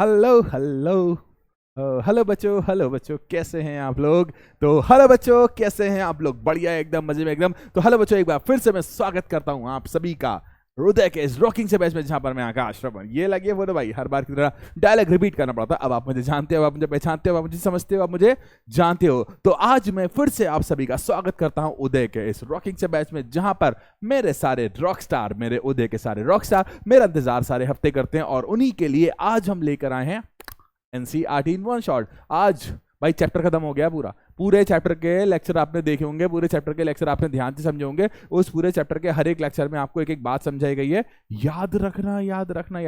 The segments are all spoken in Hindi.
Hello hello. हेलो बच्चों, कैसे हैं आप लोग? तो हेलो बच्चों, कैसे हैं आप लोग? बढ़िया, एकदम मजे में एकदम। तो हेलो बच्चों, एक बार फिर से मैं स्वागत करता हूं आप सभी का हृदय के इस रॉकिंग से बैच में, जहां पर मैं आकाश श्रवण, ये लगे वो भाई हर बार की तरह डायलॉग रिपीट करना पड़ता है। अब आप मुझे जानते हो, आप मुझे पहचानते हो, आप मुझे समझते हो, आप मुझे जानते हो। तो आज मैं फिर से आप सभी का स्वागत करता हूं उदय के इस रॉकिंग से बैच में, जहां पर मेरे सारे रॉक स्टार, मेरे उदय के सारे रॉक स्टार मेरा इंतजार सारे हफ्ते करते हैं। और उन्हीं के लिए आज हम लेकर आए हैं एनसीईआरटी इन वन शॉट। आज भाई चैप्टर खत्म हो गया पूरा। पूरे चैप्टर के लेक्चर आपने देखे होंगे, पूरे चैप्टर के लेक्चर आपने ध्यान से समझे होंगे। उस पूरे चैप्टर के हर एक लेक्चर में आपको एक एक बात समझाई गई है। याद रखना, याद रखना,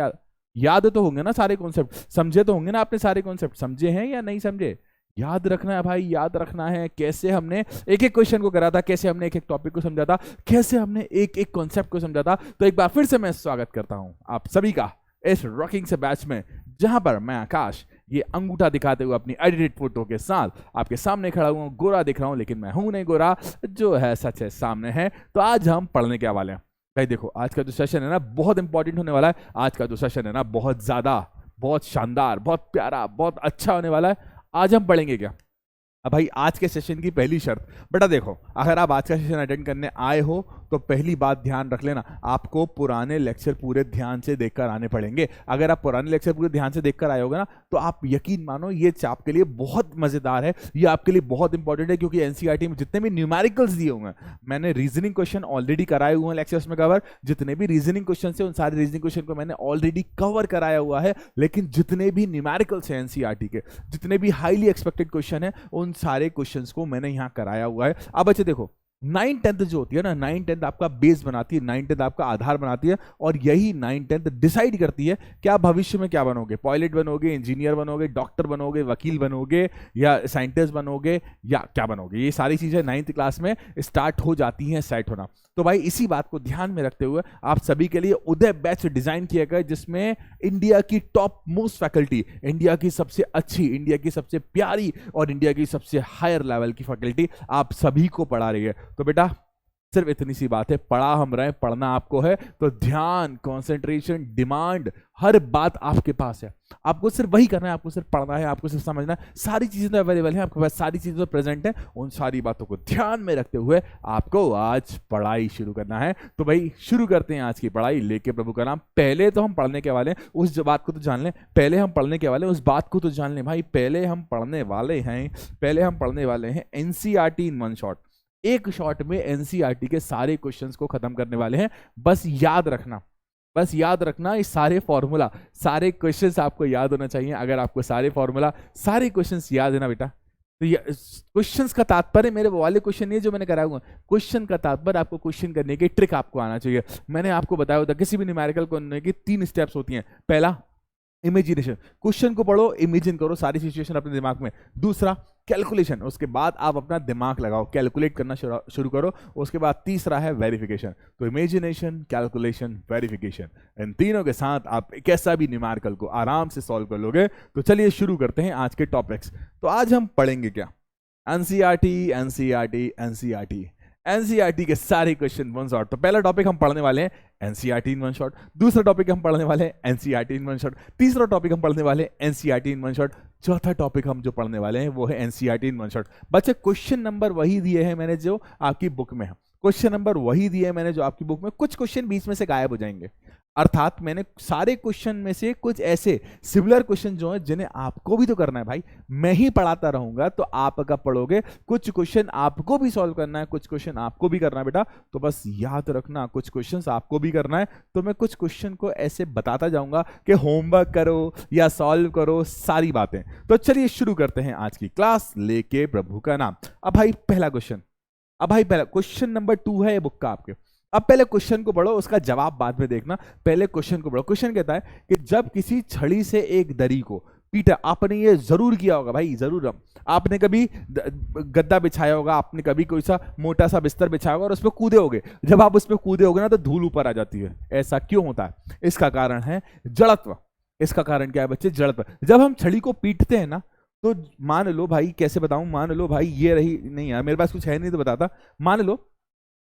याद तो होंगे ना सारे कॉन्सेप्ट? समझे तो होंगे ना आपने सारे कॉन्सेप्ट? समझे हैं या नहीं समझे? याद रखना है भाई, याद रखना है। कैसे हमने एक एक क्वेश्चन को करा था, कैसे हमने एक एक टॉपिक को समझा था, कैसे हमने एक एक कॉन्सेप्ट को समझा था। तो एक बार फिर से मैं स्वागत करता हूं आप सभी का इस रॉकिंग से बैच में, जहां पर मैं आकाश ये अंगूठा दिखाते हुए अपनी एडिटेड फोटो के साथ आपके सामने खड़ा हुआ हूं। गोरा दिख रहा हूं, लेकिन मैं हूं नहीं गोरा, जो है सच है सामने है। तो आज हम पढ़ने के वाले हैं भाई। देखो, आज का जो सेशन है ना, बहुत इंपॉर्टेंट होने वाला है। आज का जो सेशन है ना, बहुत ज्यादा, बहुत शानदार, बहुत प्यारा, बहुत अच्छा होने वाला है। आज हम पढ़ेंगे क्या? अब भाई आज के सेशन की पहली शर्त, बेटा देखो, अगर आप आज का सेशन अटेंड करने आए हो तो पहली बात ध्यान रख लेना, आपको पुराने लेक्चर पूरे ध्यान से देखकर आने पड़ेंगे। अगर आप पुराने लेक्चर पूरे ध्यान से देखकर आए होगे ना, तो आप यकीन मानो ये आपके लिए बहुत मजेदार है, ये आपके लिए बहुत इंपॉर्टेंट है। क्योंकि एनसीईआरटी में जितने भी न्यूमेरिकल्स दिए होंगे, मैंने रीजनिंग क्वेश्चन ऑलरेडी कराए हुए हैं लेक्चर्स में कवर। जितने भी रीजनिंग क्वेश्चन है, उन सारे रीजनिंग क्वेश्चन को मैंने ऑलरेडी कवर कराया हुआ है। लेकिन जितने भी न्यूमेरिकल्स हैं एनसीईआरटी के, जितने भी हाईली एक्सपेक्टेड क्वेश्चन है, उन सारे क्वेश्चंस को मैंने यहां कराया हुआ है। अब बच्चे देखो, 9-10 जो होती है ना, 9-10 आपका बेस बनाती है, 9-10 आपका आधार बनाती है। और यही 9-10 डिसाइड करती है कि आप भविष्य में क्या बनोगे। पायलट बनोगे, इंजीनियर बनोगे, डॉक्टर बनोगे, वकील बनोगे, या साइंटिस्ट बनोगे, या क्या बनोगे। ये सारी चीजें 9th क्लास में स्टार्ट हो जाती हैं सेट होना। तो भाई इसी बात को ध्यान में रखते हुए आप सभी के लिए उदय बैच डिजाइन किया गया, जिसमें इंडिया की टॉप मोस्ट फैकल्टी, इंडिया की सबसे अच्छी, इंडिया की सबसे प्यारी और इंडिया की सबसे हायर लेवल की फैकल्टी आप सभी को पढ़ा रही है। तो बेटा सिर्फ इतनी सी बात है, पढ़ा हम रहे, पढ़ना आपको है। तो ध्यान, कंसंट्रेशन, डिमांड, हर बात आपके पास है। आपको सिर्फ वही करना है, आपको सिर्फ पढ़ना है, आपको सिर्फ समझना है। सारी चीजें तो अवेलेबल हैं आपके पास, सारी चीजें तो प्रेजेंट है। उन सारी बातों को ध्यान में रखते हुए आपको आज पढ़ाई शुरू करना है। तो भाई शुरू करते हैं आज की पढ़ाई, लेके प्रभु का नाम। पहले तो हम पढ़ने के वाले हैं, उस बात को तो जान लें। पहले हम पढ़ने के वाले हैं, उस बात को तो जान लें भाई। पहले हम पढ़ने वाले हैं एनसीईआरटी इन वन शॉट। एक शॉट में एनसीईआरटी के सारे क्वेश्चंस को खत्म करने वाले हैं। बस याद रखना, ये सारे फॉर्मूला, सारे क्वेश्चंस आपको याद होना चाहिए। अगर आपको सारे फॉर्मूला, सारे क्वेश्चंस याद है ना बेटा, तो क्वेश्चंस का तात्पर्य मेरे वो वाले क्वेश्चन नहीं है जो मैंने कराया हुआ। क्वेश्चन का तात्पर्य आपको क्वेश्चन करने की ट्रिक आपको आना चाहिए। मैंने आपको बताया होता, किसी भी न्यूमेरिकल को करने की 3 स्टेप्स होती हैं। पहला, इमेजिनेशन, क्वेश्चन को पढ़ो, इमेजिन करो सारी सिचुएशन अपने दिमाग में। दूसरा, कैलकुलेशन, उसके बाद आप अपना दिमाग लगाओ, कैलकुलेट करना शुरू करो। उसके बाद तीसरा है वेरिफिकेशन। तो इमेजिनेशन, कैलकुलेशन, वेरिफिकेशन, इन तीनों के साथ आप कैसा भी न्यूमेरिकल को आराम से सॉल्व कर लोगे। तो चलिए शुरू करते हैं आज के टॉपिक्स। तो आज हम पढ़ेंगे क्या? एनसीईआरटी के सारे क्वेश्चन वन शॉट। तो पहला टॉपिक हम पढ़ने वाले हैं एनसीईआरटी इन वन शॉट। दूसरा टॉपिक हम पढ़ने वाले हैं एनसीईआरटी इन वन शॉट। तीसरा टॉपिक हम पढ़ने वाले हैं एनसीईआरटी इन वन शॉट। चौथा टॉपिक हम जो पढ़ने वाले हैं वो है एनसीईआरटी इन वन शॉट। बच्चे क्वेश्चन नंबर वही दिए हैं मैंने जो आपकी बुक में है, क्वेश्चन नंबर वही दिए हैं मैंने जो आपकी बुक में। कुछ क्वेश्चन बीच में से गायब हो जाएंगे, अर्थात मैंने सारे क्वेश्चन में से कुछ ऐसे सिमिलर क्वेश्चन जो हैं जिन्हें आपको भी तो करना है भाई। मैं ही पढ़ाता रहूंगा तो आप अगर पढ़ोगे, कुछ क्वेश्चन आपको भी सॉल्व करना है, कुछ क्वेश्चन आपको भी करना है बेटा। तो बस याद रखना, कुछ क्वेश्चन आपको भी करना है। तो मैं कुछ क्वेश्चन को ऐसे बताता जाऊंगा कि होमवर्क करो या सॉल्व करो, सारी बातें। तो चलिए शुरू करते हैं आज की क्लास, लेके प्रभु का नाम। अब भाई पहला क्वेश्चन नंबर 2 है बुक का आपके। अब पहले क्वेश्चन को पढ़ो, उसका जवाब बाद में देखना। पहले क्वेश्चन को पढ़ो। क्वेश्चन कहता है कि जब किसी छड़ी से एक दरी को पीटा, आपने ये जरूर किया होगा भाई, जरूर। आपने कभी गद्दा बिछाया होगा, आपने कभी कोई सा मोटा सा बिस्तर बिछाया होगा और उस पर कूदे होगे। जब आप उस पर कूदे होगे ना, तो धूल ऊपर आ जाती है। ऐसा क्यों होता है? इसका कारण है जड़त्व। इसका कारण क्या है बच्चे? जड़त्व। जब हम छड़ी को पीटते हैं ना, तो मान लो भाई, कैसे बताऊं, मान लो भाई ये रही, नहीं यार मेरे पास कुछ है नहीं तो बताता। मान लो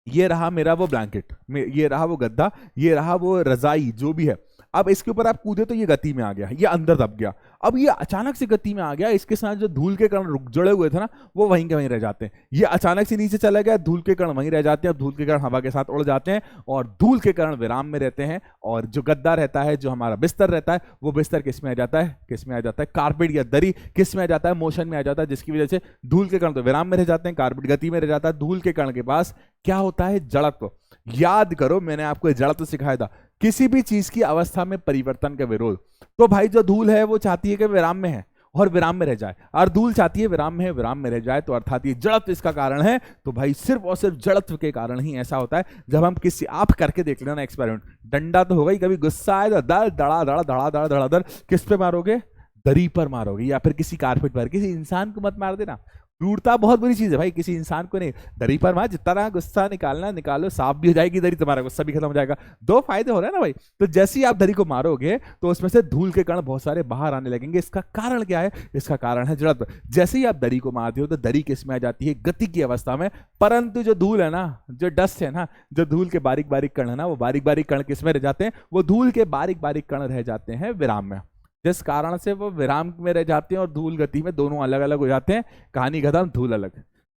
ये रहा मेरा वो ब्लैंकेट, ये रहा वो गद्दा, ये रहा वो रजाई, जो भी है। अब इसके ऊपर आप कूदे तो ये गति में आ गया, ये अंदर दब गया। अब ये अचानक से गति में आ गया, इसके साथ जो धूल के कण जुड़े हुए थे ना वो वहीं के वहीं रह जाते हैं। ये अचानक से नीचे चला गया, धूल के कण वहीं रह जाते हैं, अब धूल के कण हवा के साथ उड़ जाते हैं और धूल के कण विराम में रहते हैं। और जो गद्दा रहता है, जो हमारा बिस्तर रहता है, वो बिस्तर किस में आ जाता है, किस में आ जाता है, कारपेट या दरी किस में आ जाता है, मोशन में आ जाता है, जिसकी वजह से धूल के कण तो विराम में रह जाते हैं, कारपेट गति में रह जाता है। धूल के कण के पास क्या होता है, जड़त्व। याद करो मैंने आपको जड़त्व सिखाया था, किसी भी चीज की अवस्था में परिवर्तन का विरोध। तो भाई जो धूल है वो चाहती है कि विराम में है और विराम में रह जाए, और धूल चाहती है विराम में है, विराम में रह जाए, तो अर्थात ये जड़त्व इसका कारण है। तो भाई सिर्फ और सिर्फ जड़त्व के कारण ही ऐसा होता है। जब हम किसी, आप करके देख लेना एक्सपेरिमेंट, डंडा तो होगा ही, कभी गुस्सा आए तो दड़ दड़ा दड़ा दड़ा दड़ा दड़ा दड़ किस पे मारोगे, दरी पर मारोगे, या फिर किसी कारपेट पर। किसी इंसान को मत मार देना, क्रूरता बहुत बुरी चीज है भाई, किसी इंसान को नहीं, दरी पर मार, जितना गुस्सा निकालना निकालो, साफ भी हो जाएगी दरी, तुम्हारा गुस्सा भी खत्म हो जाएगा। दो फायदे हो रहे हैं ना भाई। तो जैसे ही आप दरी को मारोगे तो उसमें से धूल के कण बहुत सारे बाहर आने लगेंगे। इसका कारण क्या है, इसका कारण है जड़त्व। जैसे ही आप दरी को मारते हो तो दरी किस में आ जाती है, गति की अवस्था में। परंतु जो धूल है ना, जो डस्ट है ना, जो धूल के बारीक बारीक कण है ना, वो बारीक बारीक कण किस में रह जाते हैं, वो धूल के बारीक बारीक कण रह जाते हैं विराम में, जिस कारण से वो विराम में रह जाते हैं और धूल गति में, दोनों अलग अलग हो जाते हैं। कहानी खत्म, धूल अलग।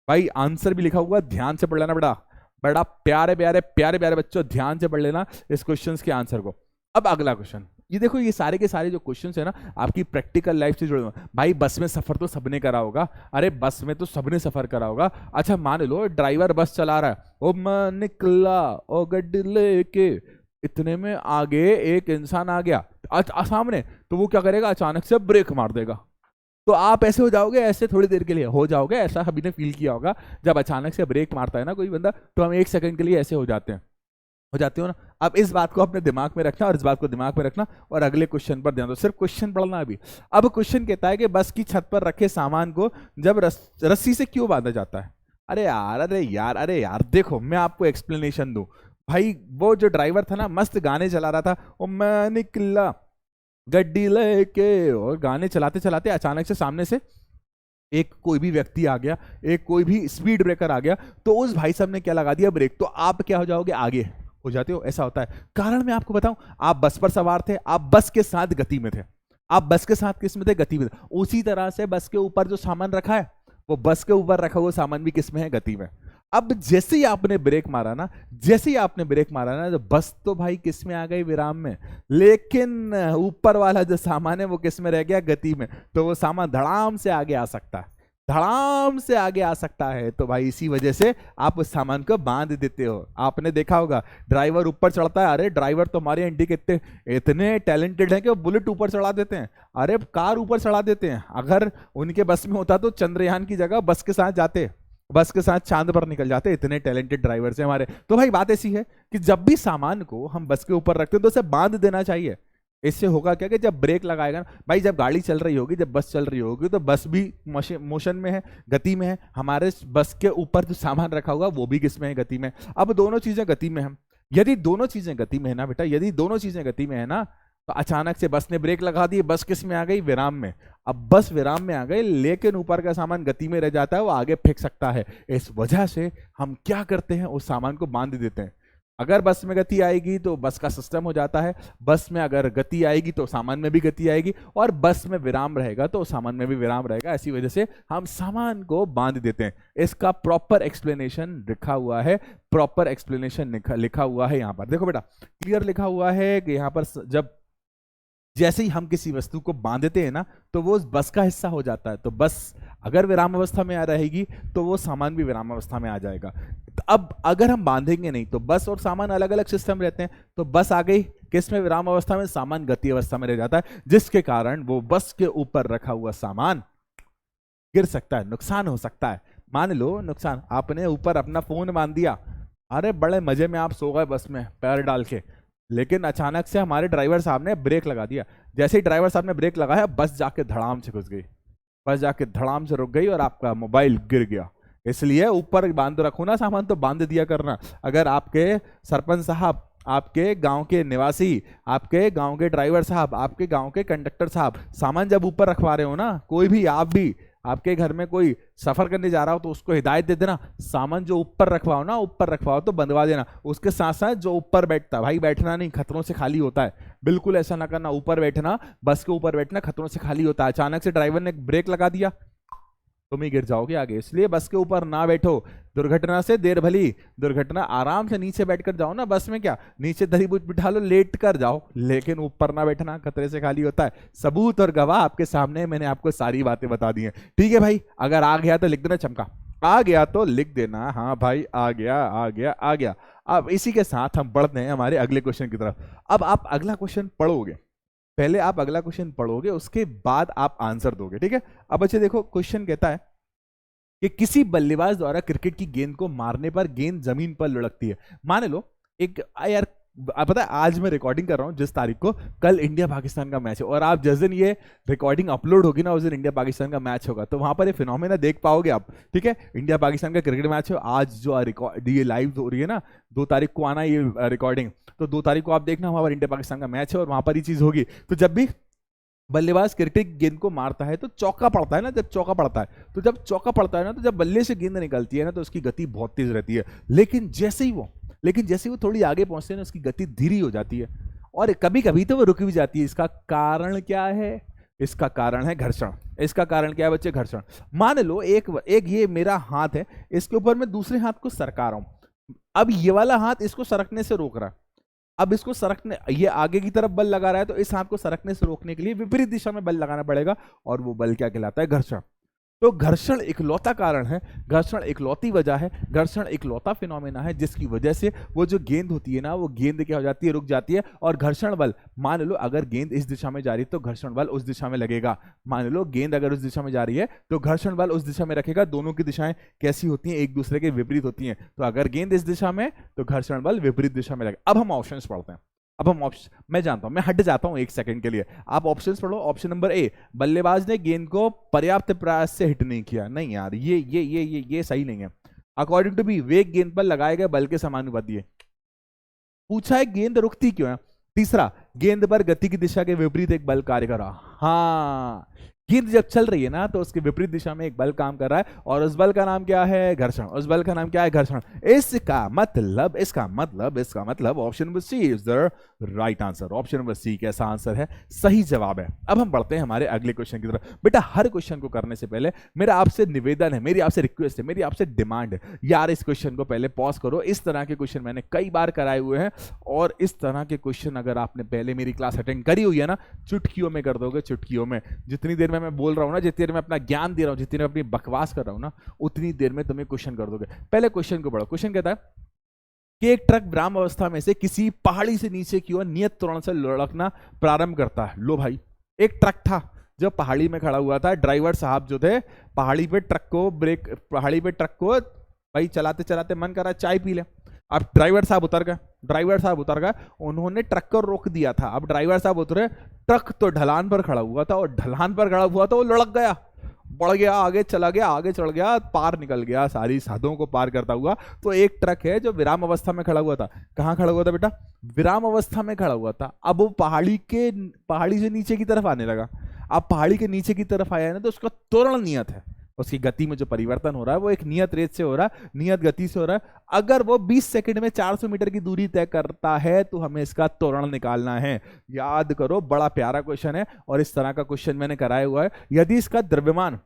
भाई आंसर भी लिखा हुआ, ध्यान से पढ़ लेना बेटा, बड़ा प्यारे प्यारे प्यारे प्यारे बच्चों, ध्यान से पढ़ लेना इस क्वेश्चन के आंसर को। अब अगला क्वेश्चन, ये देखो, ये सारे के सारे जो क्वेश्चंस है ना आपकी प्रैक्टिकल लाइफ से जुड़े हुए। भाई बस में सफर तो सबने करा होगा, अरे बस में तो सबने सफर करा होगा। अच्छा मान लो ड्राइवर बस चला रहा है, ओ मैं निकला ओ गड्डी लेके, इतने में आगे एक इंसान आ गया सामने, तो वो क्या करेगा, अचानक से ब्रेक मार देगा। तो आप ऐसे हो जाओगे, ऐसे थोड़ी देर के लिए हो जाओगे, ऐसा सभी ने फील किया होगा। जब अचानक से ब्रेक मारता है ना कोई बंदा, तो हम एक सेकंड के लिए ऐसे हो जाते हैं, हो जाते हो ना। अब इस बात को अपने दिमाग में रखना और इस बात को दिमाग में रखना और अगले क्वेश्चन पर ध्यान दो, सिर्फ क्वेश्चन पढ़ना अभी। अब क्वेश्चन कहता है कि बस की छत पर रखे सामान को जब रस्सी से क्यों बांधा जाता है। अरे यार अरे यार अरे यार, देखो मैं आपको एक्सप्लेनेशन दूं। भाई वो जो ड्राइवर था ना, मस्त गाने चला रहा था, ओ मैं निकला गड्डी लेके, और गाने चलाते चलाते अचानक से सामने से एक कोई भी व्यक्ति आ गया, एक कोई भी स्पीड ब्रेकर आ गया, तो उस भाई साहब ने क्या लगा दिया, ब्रेक। तो आप क्या हो जाओगे, आगे हो जाते हो। ऐसा होता है। कारण मैं आपको बताऊं, आप बस पर सवार थे, आप बस के साथ गति में थे, आप बस के साथ किस में थे, गति में थे। उसी तरह से बस के ऊपर जो सामान रखा है, वो बस के ऊपर रखा हुआ सामान भी किस में है, गति में। अब जैसे ही आपने ब्रेक मारा ना, जैसे ही आपने ब्रेक मारा ना, तो बस तो भाई किस में आ गई, विराम में। लेकिन ऊपर वाला जो सामान है वो किस में रह गया, गति में। तो वो सामान धड़ाम से आगे आ सकता है, धड़ाम से आगे आ सकता है। तो भाई इसी वजह से आप उस सामान को बांध देते हो। आपने देखा होगा ड्राइवर ऊपर चढ़ता है, अरे ड्राइवर तो हमारे इंडिया के इतने टैलेंटेड हैं कि वो बुलेट ऊपर चढ़ा देते हैं, अरे कार ऊपर चढ़ा देते हैं। अगर उनके बस में होता तो चंद्रयान की जगह बस के साथ जाते, बस के साथ चांद पर निकल जाते। इतने टैलेंटेड ड्राइवर्स हैं हमारे। तो भाई बात ऐसी है कि जब भी सामान को हम बस के ऊपर रखते हैं तो उसे बांध देना चाहिए। इससे होगा क्या कि जब ब्रेक लगाएगा ना भाई, जब गाड़ी चल रही होगी, जब बस चल रही होगी, तो बस भी मोशन में है, गति में है। हमारे बस के ऊपर जो सामान रखा होगा वो भी किस में है, गति में। अब दोनों चीजें गति में है। यदि दोनों चीजें गति में है ना बेटा, यदि दोनों चीजें गति में है ना, तो अचानक से बस ने ब्रेक लगा दी, बस किस में आ गई, विराम में। अब बस विराम में आ गई, लेकिन ऊपर का सामान गति में रह जाता है, वो आगे फेंक सकता है। इस वजह से हम क्या करते हैं, उस सामान को बांध देते हैं। अगर बस में गति आएगी तो बस का सिस्टम हो जाता है, बस में अगर गति आएगी तो सामान में भी गति आएगी, और बस में विराम रहेगा तो सामान में भी विराम रहेगा। ऐसी वजह से हम सामान को बांध देते हैं। इसका प्रॉपर एक्सप्लेनेशन लिखा हुआ है, प्रॉपर एक्सप्लेनेशन लिखा हुआ है यहाँ पर। देखो बेटा क्लियर लिखा हुआ है कि यहाँ पर जब जैसे ही हम किसी वस्तु को बांधते हैं ना, तो वो बस का हिस्सा हो जाता है। तो बस अगर विराम अवस्था में आ रहेगी तो वो सामान भी विराम अवस्था में आ जाएगा। तो अब अगर हम बांधेंगे नहीं तो बस और सामान अलग अलग सिस्टम रहते हैं, तो बस आ गई किस में, विराम अवस्था में, सामान गति अवस्था में रह जाता है, जिसके कारण वो बस के ऊपर रखा हुआ सामान गिर सकता है, नुकसान हो सकता है। मान लो नुकसान, आपने ऊपर अपना फोन बांध दिया, अरे बड़े मजे में आप सो गए बस में पैर डाल के, लेकिन अचानक से हमारे ड्राइवर साहब ने ब्रेक लगा दिया। जैसे ही ड्राइवर साहब ने ब्रेक लगाया, बस जाके धड़ाम से घुस गई, बस जाके धड़ाम से रुक गई और आपका मोबाइल गिर गया। इसलिए ऊपर बांध रखो ना सामान, तो बांध दिया करना। अगर आपके सरपंच साहब, आपके गांव के निवासी, आपके गांव के ड्राइवर साहब, आपके गांव के कंडक्टर साहब सामान जब ऊपर रखवा रहे हो ना, कोई भी, आप भी, आपके घर में कोई सफर करने जा रहा हो तो उसको हिदायत दे देना, सामान जो ऊपर रखवाओ ना, ऊपर रखवाओ तो बंधवा देना। उसके साथ साथ जो ऊपर बैठता है, भाई बैठना नहीं, खतरों से खाली होता है, बिल्कुल ऐसा ना करना। ऊपर बैठना, बस के ऊपर बैठना खतरों से खाली होता है। अचानक से ड्राइवर ने ब्रेक लगा दिया, तुम ही गिर जाओगे आगे, इसलिए बस के ऊपर ना बैठो। दुर्घटना से देर भली, दुर्घटना आराम से नीचे बैठकर जाओ ना, बस में क्या नीचे दरी बिठा लो, लेट कर जाओ, लेकिन ऊपर ना बैठना, खतरे से खाली होता है। सबूत और गवाह आपके सामने, मैंने आपको सारी बातें बता दी हैं, ठीक है भाई। अगर आ गया तो लिख देना चमका, आ गया तो लिख देना, हाँ भाई आ गया आ गया आ गया। अब इसी के साथ हम बढ़ते हैं हमारे अगले क्वेश्चन की तरफ। अब आप अगला क्वेश्चन पढ़ोगे, पहले आप अगला क्वेश्चन पढ़ोगे, उसके बाद आप आंसर दोगे, ठीक है। अब बच्चे देखो, क्वेश्चन कहता है कि किसी बल्लेबाज द्वारा क्रिकेट की गेंद को मारने पर गेंद जमीन पर लुढ़कती है। मान लो एक यार, पता है आज मैं रिकॉर्डिंग कर रहा हूं जिस तारीख को, कल इंडिया पाकिस्तान का मैच है, और आप जिस दिन ये रिकॉर्डिंग अपलोड होगी ना, उस दिन इंडिया पाकिस्तान का मैच होगा, तो वहां पर ये फिनोमेना देख पाओगे आप, ठीक है। इंडिया पाकिस्तान का क्रिकेट मैच है आज, जो ये लाइव हो रही है ना, 2 तारीख को आना ये रिकॉर्डिंग, तो 2 तारीख को आप देखना वहां पर इंडिया पाकिस्तान का मैच है और वहां पर ये चीज होगी। तो जब भी बल्लेबाज क्रिकेट गेंद को मारता है तो चौका पड़ता है ना, जब चौका पड़ता है, तो जब चौका पड़ता है ना, तो जब बल्ले से गेंद निकलती है ना, तो उसकी गति बहुत तेज रहती है। लेकिन जैसे ही वो थोड़ी आगे पहुंचते हैं ना, उसकी गति धीरे हो जाती है, और कभी कभी तो वो रुक भी जाती है। इसका कारण क्या है? इसका कारण है घर्षण। इसका कारण क्या है बच्चे? घर्षण। मान लो एक ये मेरा हाथ है, इसके ऊपर मैं दूसरे हाथ को सरका रहा हूं, अब ये वाला हाथ इसको सरकने से रोक रहा है, अब इसको सरकने, ये आगे की तरफ बल लगा रहा है, तो इस हाथ को सरकने से रोकने के लिए विपरीत दिशा में बल लगाना पड़ेगा, और वो बल क्या कहलाता है? घर्षण। तो घर्षण इकलौता कारण है, घर्षण इकलौती वजह है, घर्षण इकलौता फिनोमेना है जिसकी वजह से वो जो गेंद होती है ना, वो गेंद क्या हो जाती है? रुक जाती है। और घर्षण बल, मान लो अगर गेंद इस दिशा में जा रही है तो घर्षण बल उस दिशा में लगेगा। मान लो गेंद अगर उस दिशा में जा रही है तो घर्षण बल उस दिशा में रखेगा। दोनों की दिशाएं कैसी होती हैं? एक दूसरे के विपरीत होती हैं। तो अगर गेंद इस दिशा में तो घर्षण बल विपरीत दिशा में लगेगा। अब हम ऑप्शंस पढ़ते हैं। अब हम ऑप्शन, मैं जानता हूं, मैं हट जाता हूं 1 सेकंड के लिए, आप ऑप्शंस पढ़ो। ऑप्शन नंबर ए, बल्लेबाज ने गेंद को पर्याप्त प्रयास से हिट नहीं किया। नहीं यार, ये सही नहीं है। अकॉर्डिंग टू बी, वेग गेंद पर लगाए गए बल के समानुपाती है। पूछा है गेंद रुकती क्यों है। तीसरा, गेंद पर गति की दिशा के विपरीत एक बल कार्य कर रहा। हाँ, गेंद जब चल रही है ना, तो उसके विपरीत दिशा में एक बल काम कर रहा है, और उस बल का नाम क्या है? घर्षण। उस बल का नाम क्या है? घर्षण। इसका मतलब option number C is the right answer. Option number C कैसा आंसर है? सही जवाब है। अब हम बढ़ते हैं हमारे अगले क्वेश्चन की तरफ। बेटा, हर क्वेश्चन को करने से पहले मेरा आपसे निवेदन है, मेरी आपसे रिक्वेस्ट है, मेरी आपसे डिमांड है, यार इस क्वेश्चन को पहले पॉज करो। इस तरह के क्वेश्चन मैंने कई बार कराए हुए हैं, और इस तरह के क्वेश्चन अगर आपने पहले मेरी क्लास अटेंड करी हुई है ना, चुटकियों में कर दोगे, चुटकियों में। जितनी देर में मैं बोल रहा हूं ना, जितनी देर में अपना ज्ञान दे रहा हूं, जितनी देर में अपनी बकवास कर रहा हूं ना, उतनी देर में तुम्हें क्वेश्चन कर दोगे। पहले क्वेश्चन को पढ़ो। क्वेश्चन कहता है कि एक ट्रक विराम अवस्था में से किसी पहाड़ी से नीचे की ओर नियत त्वरण से लुढ़कना प्रारंभ करता है। लो भाई, एक ट्रक था जो पहाड़ी में खड़ा हुआ था। ड्राइवर साहब जो थे, पहाड़ी पे ट्रक को भाई चलाते चलाते मन करा चाय पी ले। अब ड्राइवर साहब उतर गए, उन्होंने ट्रक को रोक दिया था। अब ड्राइवर साहब उतरे, ट्रक तो ढलान पर खड़ा हुआ था, और ढलान पर खड़ा हुआ तो वो लुढ़क गया, बढ़ गया, आगे चला गया, आगे चढ़ गया, पार निकल गया, सारी साधों को पार करता हुआ। तो एक ट्रक है जो विराम अवस्था में खड़ा हुआ था। कहाँ खड़ा हुआ था बेटा? विराम अवस्था में खड़ा हुआ था। अब वो पहाड़ी से नीचे की तरफ आने लगा। अब पहाड़ी के नीचे की तरफ आया है ना, तो उसका त्वरण नियत है, उसकी गति में जो परिवर्तन हो रहा है वो एक नियत रेट से हो रहा है, नियत गति से हो रहा है। अगर वो 20 सेकंड में 400 मीटर की दूरी तय करता है तो हमें इसका त्वरण निकालना है। याद करो, बड़ा प्यारा क्वेश्चन है, और इस तरह का क्वेश्चन मैंने कराया हुआ है। यदि इसका द्रव्यमान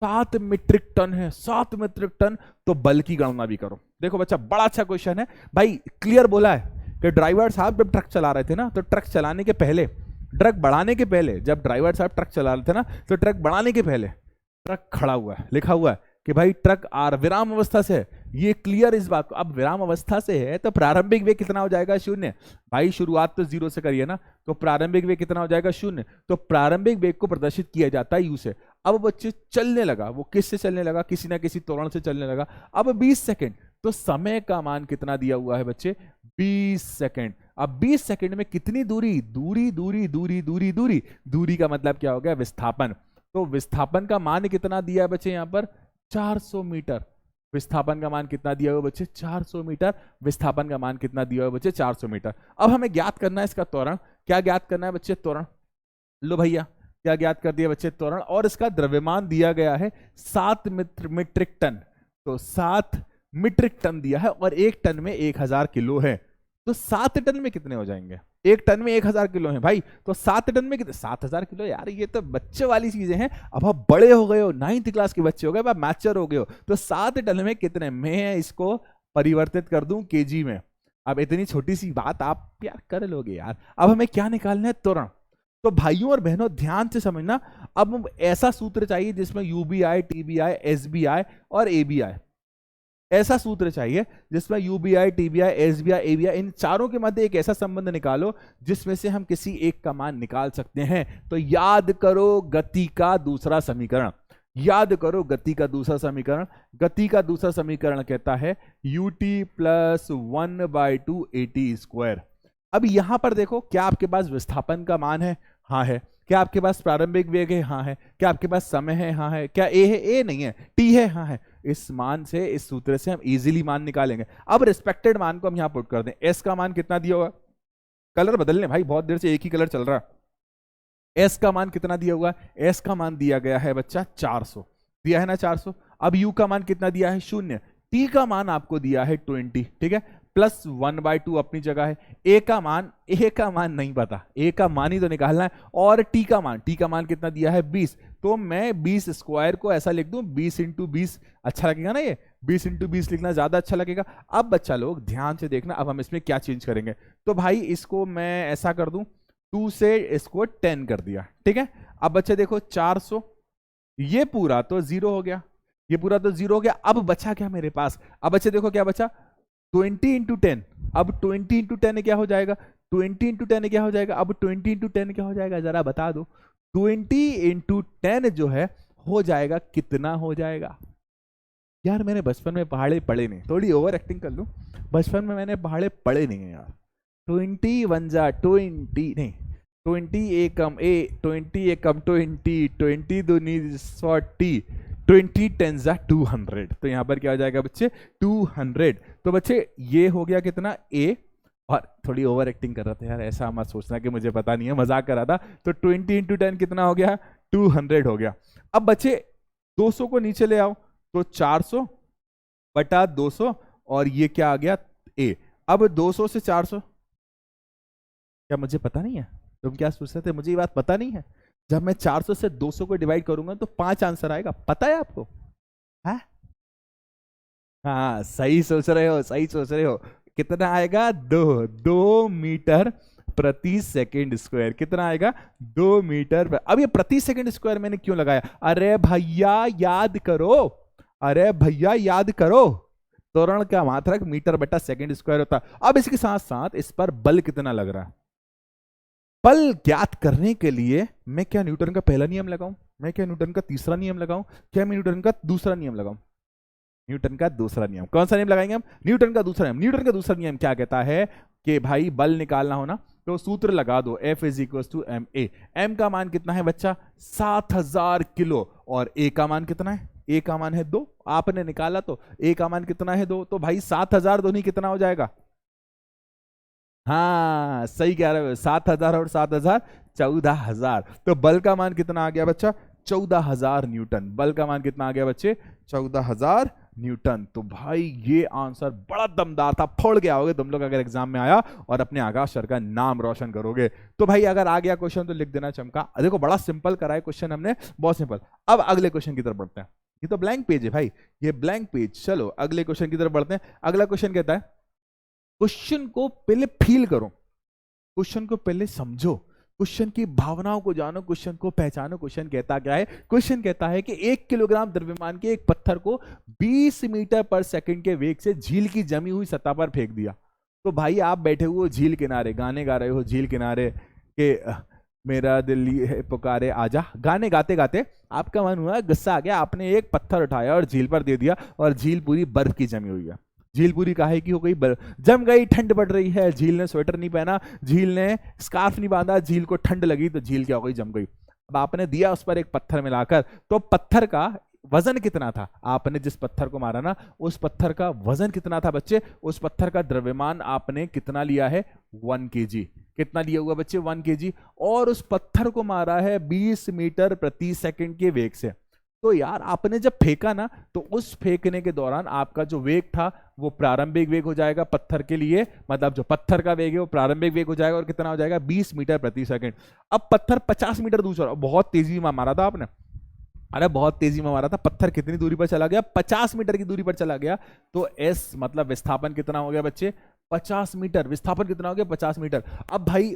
7 मीट्रिक टन है, 7 मीट्रिक टन, तो बल की गणना भी करो। देखो बच्चा, बड़ा अच्छा क्वेश्चन है भाई। क्लियर बोला है कि ड्राइवर साहब जब ट्रक चला रहे थे ना, तो ट्रक चलाने के पहले, ट्रक बढ़ाने के पहले, जब ड्राइवर साहब ट्रक चला रहे थे ना, तो ट्रक बढ़ाने के पहले ट्रक खड़ा हुआ है, लिखा हुआ है कि भाई ट्रक विराम अवस्था से है। ये क्लियर इस बात को। अब विराम अवस्था से है तो प्रारंभिक वेग कितना हो जाएगा? 0। भाई शुरुआत तो 0 से करिए ना, तो प्रारंभिक वेग कितना हो जाएगा? 0। तो प्रारंभिक वेग को प्रदर्शित किया जाता है यू से। अब बच्चे चलने लगा, वो किससे चलने लगा? किसी ना किसी त्वरण से चलने लगा। अब 20 सेकंड, तो समय का मान कितना दिया हुआ है बच्चे? 20 सेकंड। अब 20 सेकंड में कितनी दूरी? दूरी का मतलब क्या हो गया? विस्थापन। तो विस्थापन का मान कितना दिया है बच्चे? यहाँ पर 400 मीटर। विस्थापन का मान कितना दिया हुआ बच्चे? 400 मीटर। विस्थापन का मान कितना दिया हुआ बच्चे? 400 मीटर। अब हमें ज्ञात करना है इसका त्वरण। क्या ज्ञात करना है बच्चे? त्वरण। लो भैया, क्या ज्ञात कर दिया बच्चे? त्वरण। और इसका द्रव्यमान दिया गया है 7 मीट्रिक टन। तो 7 मीट्रिक टन दिया है और 1 टन में 1000 किलो है। तो 7 टन में कितने हो जाएंगे? 1 टन में 1000 किलो है भाई, तो 7 टन में कितने? 7000 किलो। यार ये तो बच्चे वाली चीजें हैं। अब आप बड़े हो गए हो, 9th क्लास के बच्चे हो गए, आप मैच्योर हो गए हो, तो 7 टन में कितने? मैं इसको परिवर्तित कर दूं केजी में। अब इतनी छोटी सी बात आप यार कर लोगे यार। अब हमें क्या निकालना है? त्वरण। तो भाइयों और बहनों ध्यान से समझना, अब ऐसा सूत्र चाहिए जिसमें यूबीआई, टीबीआई, एसबीआई और एबीआई, ऐसा सूत्र चाहिए जिसमें यूबीआई, टीबीआई, एसबीआई, एबीआई, इन चारों के मध्य एक ऐसा संबंध निकालो जिसमें से हम किसी एक का मान निकाल सकते हैं। तो याद करो गति का दूसरा समीकरण, याद करो गति का दूसरा समीकरण। गति का दूसरा समीकरण कहता है ut प्लस 1/2 AT²। अब यहां पर देखो, क्या आपके पास विस्थापन का मान है? हाँ है। क्या आपके पास प्रारंभिक वेग है? हाँ है। क्या आपके पास समय है? हाँ है। क्या ए है? ए नहीं है। टी है? हाँ है। इस मान से, इस सूत्र से हम इजीली मान निकालेंगे। अब रिस्पेक्टेड मान को हम यहां पुट कर दें। एस का मान कितना दिया होगा? कलर बदलने भाई, बहुत देर से एक ही कलर चल रहा। एस का मान कितना दिया हुआ? एस का मान दिया गया है बच्चा 400, दिया है ना 400। अब यू का मान कितना दिया है? 0। टी का मान आपको दिया है 20, ठीक है, प्लस 1/2 अपनी जगह है। ए का मान नहीं पता, ए का मान ही तो निकालना है। और टी का मान कितना दिया है? 20। तो मैं 20 स्क्वायर को ऐसा लिख दूं, 20 × 20। अच्छा लगेगा ना ये? 20 × 20 लिखना ज्यादा अच्छा लगेगा। अब बच्चा लोग ध्यान से देखना, अब हम इसमें क्या चेंज करेंगे। तो भाई इसको मैं ऐसा कर दूं, 2 से इसको 10 कर दिया, ठीक है। अब बच्चे देखो 400, ये पूरा तो 0 हो गया, ये पूरा तो 0 हो गया। अब बचा क्या मेरे पास? अब बच्चे देखो क्या बचा? 20 × 10। अब 20 × 10 क्या हो जाएगा? 20 × 10 क्या हो जाएगा? अब 20 × 10 क्या हो जाएगा? जरा बता दो। 20 × 10 जो है हो जाएगा, कितना हो जाएगा? यार मैंने बचपन में पहाड़े पढ़े नहीं, थोड़ी ओवर एक्टिंग कर लूं, बचपन में मैंने पहाड़े पढ़े नहीं है यार। 20 1 जा 20 नहीं, 20 एकम ए 20 एकम 20, 20 दूनी 40, 20 10 जा 200। तो यहां पर क्या हो जाएगा बच्चे? 200। तो बच्चे ये हो गया कितना? ए। और थोड़ी ओवर एक्टिंग कर रहा था यार, ऐसा मत सोचना कि मुझे पता नहीं है, मजाक कर रहा था। तो 20 × 10 कितना हो गया? 200 हो गया। अब बच्चे 200 को नीचे ले आओ, तो 400 बटा 200, और ये क्या आ गया? ए। अब 200 से 400, क्या मुझे पता नहीं है? तुम क्या सोच रहे थे, मुझे ये बात पता नहीं है? जब मैं 400 से 200 को डिवाइड करूंगा तो 5 आंसर आएगा, पता है आपको? है? हाँ सही सोच रहे हो, सही सोच रहे हो। कितना आएगा? 2 मीटर प्रति सेकंड स्क्वायर। कितना आएगा? 2 मीटर। अब ये प्रति सेकंड स्क्वायर मैंने क्यों लगाया? अरे भैया याद करो, अरे भैया याद करो, त्वरण का मात्रक मीटर बटा सेकंड स्क्वायर होता। अब इसके साथ साथ इस पर बल कितना लग रहा है, बल ज्ञात करने के लिए मैं क्या न्यूटन का पहला नियम लगाऊं? मैं क्या न्यूटन का तीसरा नियम लगाऊं? क्या मैं न्यूटन का दूसरा नियम लगाऊं? न्यूटन का दूसरा नियम। कौन सा नियम लगाएंगे हम? न्यूटन का दूसरा नियम। न्यूटन का दूसरा नियम क्या कहता है कि भाई बल निकालना हो ना, तो सूत्र लगा दो, F = ma। m का मान कितना है बच्चा? 7000 किलो। और a का मान कितना है? a का मान है 2। आपने निकाला तो a का मान कितना है? 2। तो भाई 7000 दोनों कितना हो जाएगा? हाँ सही कह रहे हो, 7000 और 7000 14000। तो बल का मान कितना आ गया बच्चा? 14000 न्यूटन। बल का मान कितना आ गया बच्चे? 14000 न्यूटन। तो भाई ये आंसर बड़ा दमदार था, फोड़ के आओगे तुम लोग अगर एग्जाम में आया, और अपने आकाश सर का नाम रोशन करोगे। तो भाई अगर आ गया क्वेश्चन तो लिख देना चमका। देखो बड़ा सिंपल करा है क्वेश्चन हमने, बहुत सिंपल। अब अगले क्वेश्चन की तरफ बढ़ते हैं। ये तो ब्लैंक पेज है भाई, ये ब्लैंक पेज। चलो अगले क्वेश्चन की तरफ बढ़ते हैं। अगला क्वेश्चन कहता है, क्वेश्चन को पहले फील करो, क्वेश्चन को पहले समझो, क्वेश्चन की भावनाओं को जानो, क्वेश्चन को पहचानो। क्वेश्चन कहता क्या है? क्वेश्चन कहता है कि 1 किलोग्राम द्रव्यमान के एक पत्थर को 20 मीटर पर सेकंड के वेग से झील की जमी हुई सतह पर फेंक दिया। तो भाई आप बैठे हुए हो झील किनारे, गाने गा रहे हो झील किनारे के, मेरा दिल है पुकारे आजा, गाने गाते गाते आपका मन हुआ, गुस्सा आ गया, आपने एक पत्थर उठाया और झील पर दे दिया, और झील पूरी बर्फ की जमी हुई है। झील पूरी काहे की हो गई? जम गई, ठंड पड़ रही है। झील ने स्वेटर नहीं पहना, झील ने स्कार्फ नहीं बांधा, झील को ठंड लगी, तो झील क्या हो गई? जम गई। अब आपने दिया उस पर एक पत्थर मिलाकर, तो पत्थर का वजन कितना था, आपने जिस पत्थर को मारा ना उस पत्थर का वजन कितना था बच्चे, उस पत्थर का द्रव्यमान आपने कितना लिया है 1 kg। कितना लिया हुआ बच्चे 1 kg, और उस पत्थर को मारा है 20 मीटर प्रति सेकंड के वेग से। तो यार आपने जब फेंका ना तो उस फेंकने के दौरान आपका जो वेग था वो प्रारंभिक वेग हो जाएगा पत्थर के लिए, मतलब जो पत्थर का वेग है वो प्रारंभिक वेग हो जाएगा, और कितना हो जाएगा 20 मीटर प्रति सेकंड। अब पत्थर 50 मीटर दूर, बहुत तेजी में मारा था आपने, अरे बहुत तेजी में मारा था, पत्थर कितनी दूरी पर चला गया 50 मीटर की दूरी पर चला गया। तो एस मतलब विस्थापन कितना हो गया बच्चे 50 मीटर, विस्थापन कितना हो गया 50 मीटर। अब भाई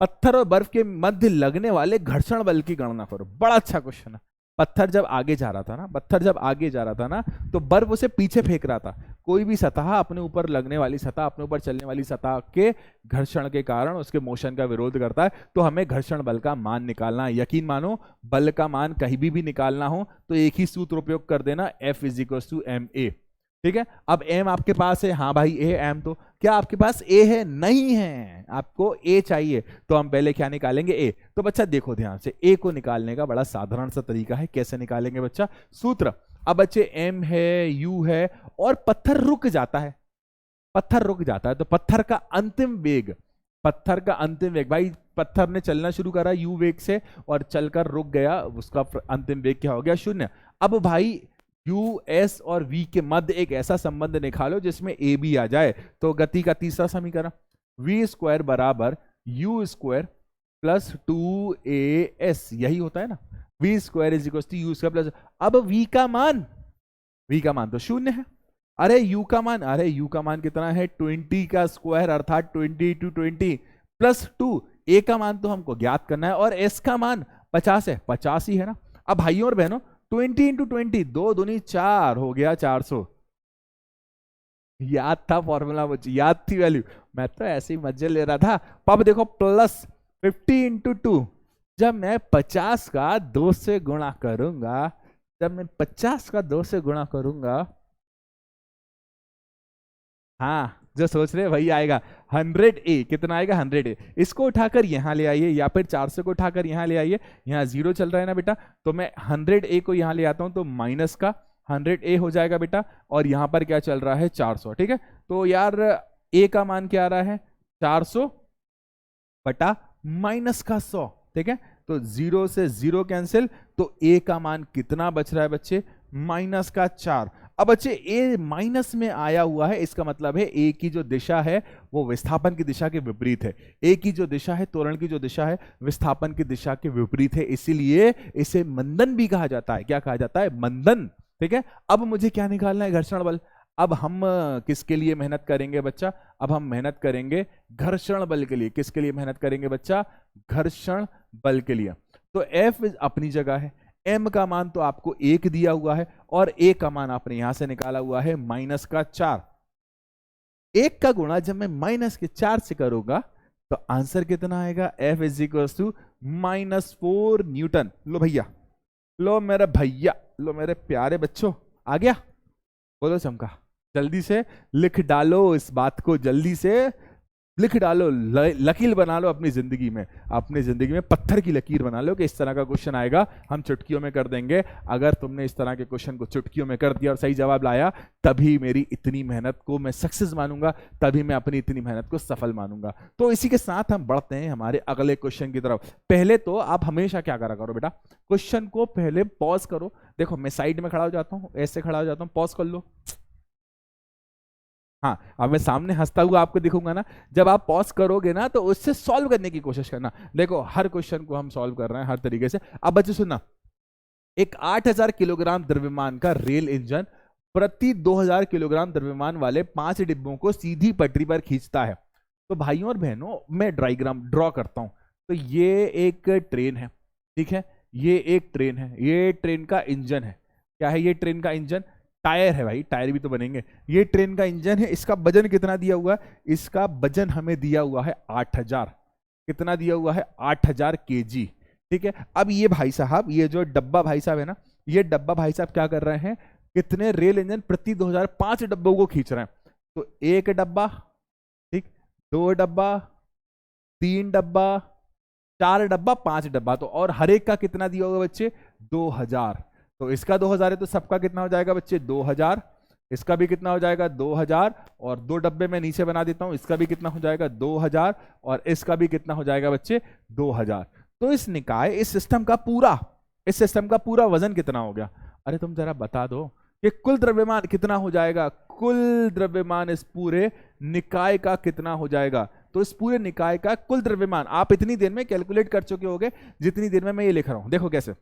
पत्थर और बर्फ के मध्य लगने वाले घर्षण बल की गणना करो, बड़ा अच्छा क्वेश्चन है। पत्थर जब आगे जा रहा था ना, पत्थर जब आगे जा रहा था ना तो बर्फ उसे पीछे फेंक रहा था। कोई भी सतह अपने ऊपर लगने वाली सतह, अपने ऊपर चलने वाली सतह के घर्षण के कारण उसके मोशन का विरोध करता है। तो हमें घर्षण बल का मान निकालना है। यकीन मानो बल का मान कहीं भी निकालना हो तो एक ही सूत्र उपयोग कर देना, F = ma। ठीक है, अब एम आपके पास है, हाँ भाई ए एम, तो क्या आपके पास ए है, नहीं है, आपको ए चाहिए, तो हम पहले क्या निकालेंगे ए। तो बच्चा देखो ध्यान से, ए को निकालने का बड़ा साधारण सा तरीका है। कैसे निकालेंगे बच्चा, सूत्र, अब बच्चे एम है, यू है, और पत्थर रुक जाता है, पत्थर रुक जाता है तो पत्थर का अंतिम वेग, पत्थर का अंतिम वेग, भाई पत्थर ने चलना शुरू करा यू वेग से और चलकर रुक गया, उसका अंतिम वेग क्या हो गया 0। अब भाई यू एस और वी के मध्य एक ऐसा संबंध निकालो जिसमें ए बी आ जाए। तो गति का तीसरा समीकरण, v² बराबर u² प्लस 2as, यही होता है ना, v² = u² प्लस, अब v का मान तो 0 है। अरे u का मान, अरे u का मान कितना है 20 का स्क्वायर अर्थात 20 × 20 प्लस 2। a का मान तो हमको ज्ञात करना है और s का मान 50 है, 50 ही है ना। अब भाइयों और बहनों 20 × 20, 2 दूनी 4 हो गया 400। याद था फॉर्मूला, मुझे याद थी वैल्यू, मैं तो ऐसे ही मजे ले रहा था। अब देखो प्लस 50 × 2, जब मैं 50 का 2 से गुणा करूंगा, जब मैं 50 का 2 से गुणा करूंगा, हाँ जो सोच रहे वही आएगा 100A। कितना आएगा 100A। इसको उठाकर यहाँ ले आइए या फिर 400 को उठाकर यहाँ ले आइए, यहाँ 0 चल रहा है ना बेटा, तो मैं 100A को यहाँ ले आता हूँ तो माइनस का 100A हो जाएगा बेटा, और यहाँ पर क्या चल रहा है 400। ठीक है, तो यार A का मान क्या आ रहा है 400 बटा माइनस का 100। ठीक है, तो 0 से 0 कैंसिल, तो A का मान कितना बच रहा है बच्चे माइनस का 4। अब बच्चे ए माइनस में आया हुआ है, इसका मतलब है ए की जो दिशा है वो विस्थापन की दिशा के विपरीत है। ए की जो दिशा है, त्वरण की जो दिशा है, विस्थापन की दिशा के विपरीत है, इसीलिए इसे मंदन भी कहा जाता है। क्या कहा जाता है, मंदन। ठीक है, अब मुझे क्या निकालना है घर्षण बल। अब हम किसके लिए मेहनत करेंगे बच्चा, अब हम मेहनत करेंगे घर्षण बल के लिए। किसके लिए मेहनत करेंगे बच्चा, घर्षण बल के लिए। तो एफ अपनी जगह है, m का मान तो आपको 1 दिया हुआ है और a का मान आपने यहां से निकाला हुआ है माइनस का 4। 1 का गुणा जब मैं माइनस के 4 से करूंगा तो आंसर कितना आएगा, F = -4 न्यूटन। लो भैया, लो मेरे भैया, लो मेरे प्यारे बच्चों, आ गया, बोलो चमका, जल्दी से लिख डालो इस बात को, जल्दी से लिख डालो, लकीर बना लो अपनी जिंदगी में, अपनी जिंदगी में पत्थर की लकीर बना लो कि इस तरह का क्वेश्चन आएगा हम चुटकियों में कर देंगे। अगर तुमने इस तरह के क्वेश्चन को चुटकियों में कर दिया और सही जवाब लाया, तभी मेरी इतनी मेहनत को मैं सक्सेस मानूंगा, तभी मैं अपनी इतनी मेहनत को सफल मानूंगा। तो इसी के साथ हम बढ़ते हैं हमारे अगले क्वेश्चन की तरफ। पहले तो आप हमेशा क्या करा करो बेटा, क्वेश्चन को पहले पॉज करो। देखो मैं साइड में खड़ा हो जाता हूँ, ऐसे खड़ा हो जाता हूँ, पॉज कर लो। हाँ, अब मैं सामने हंसता हुआ आपको दिखूंगा ना, जब आप पॉज करोगे ना तो उससे सॉल्व करने की कोशिश करना। देखो हर क्वेश्चन को हम सॉल्व कर रहे हैं हर तरीके से। अब बच्चे सुनना, एक 8000 किलोग्राम द्रव्यमान का रेल इंजन प्रति 2000 किलोग्राम द्रव्यमान वाले 5 डिब्बों को सीधी पटरी पर खींचता है। तो भाइयों और बहनों मैं डायग्राम ड्रॉ करता हूं। तो ये एक ट्रेन है, ठीक है, ये एक ट्रेन है, ये ट्रेन का इंजन है। क्या है ये ट्रेन का इंजन, टायर है भाई, टायर भी तो बनेंगे। ये ट्रेन का इंजन है, इसका वजन कितना दिया हुआ है, इसका वजन हमें दिया हुआ है 8000। कितना दिया हुआ है 8000 kg। ठीक है, अब ये भाई साहब, ये जो डब्बा भाई साहब है ना, ये डब्बा भाई साहब क्या कर रहे हैं, कितने रेल इंजन प्रति 2000 5 डब्बों को खींच रहे हैं। तो 1 डब्बा, ठीक, 2 डब्बा, 3 डब्बा, 4 डब्बा, 5 डब्बा, तो और हर एक का कितना दिया होगा बच्चे 2000। तो इसका 2000 है तो सबका कितना हो जाएगा बच्चे 2000, इसका भी कितना हो जाएगा 2000, और 2 डब्बे में नीचे बना देता हूं, इसका भी कितना हो जाएगा 2000, और इसका भी कितना हो जाएगा बच्चे 2000। तो इस निकाय, इस सिस्टम का पूरा वजन कितना हो गया? अरे तुम जरा बता दो कि कुल द्रव्यमान कितना हो जाएगा, कुल द्रव्यमान इस पूरे निकाय का कितना हो जाएगा? तो इस पूरे निकाय का कुल द्रव्यमान आप इतनी देर में कैलकुलेट कर चुके होगे जितनी देर में मैं ये लिख रहा हूं। देखो कैसे,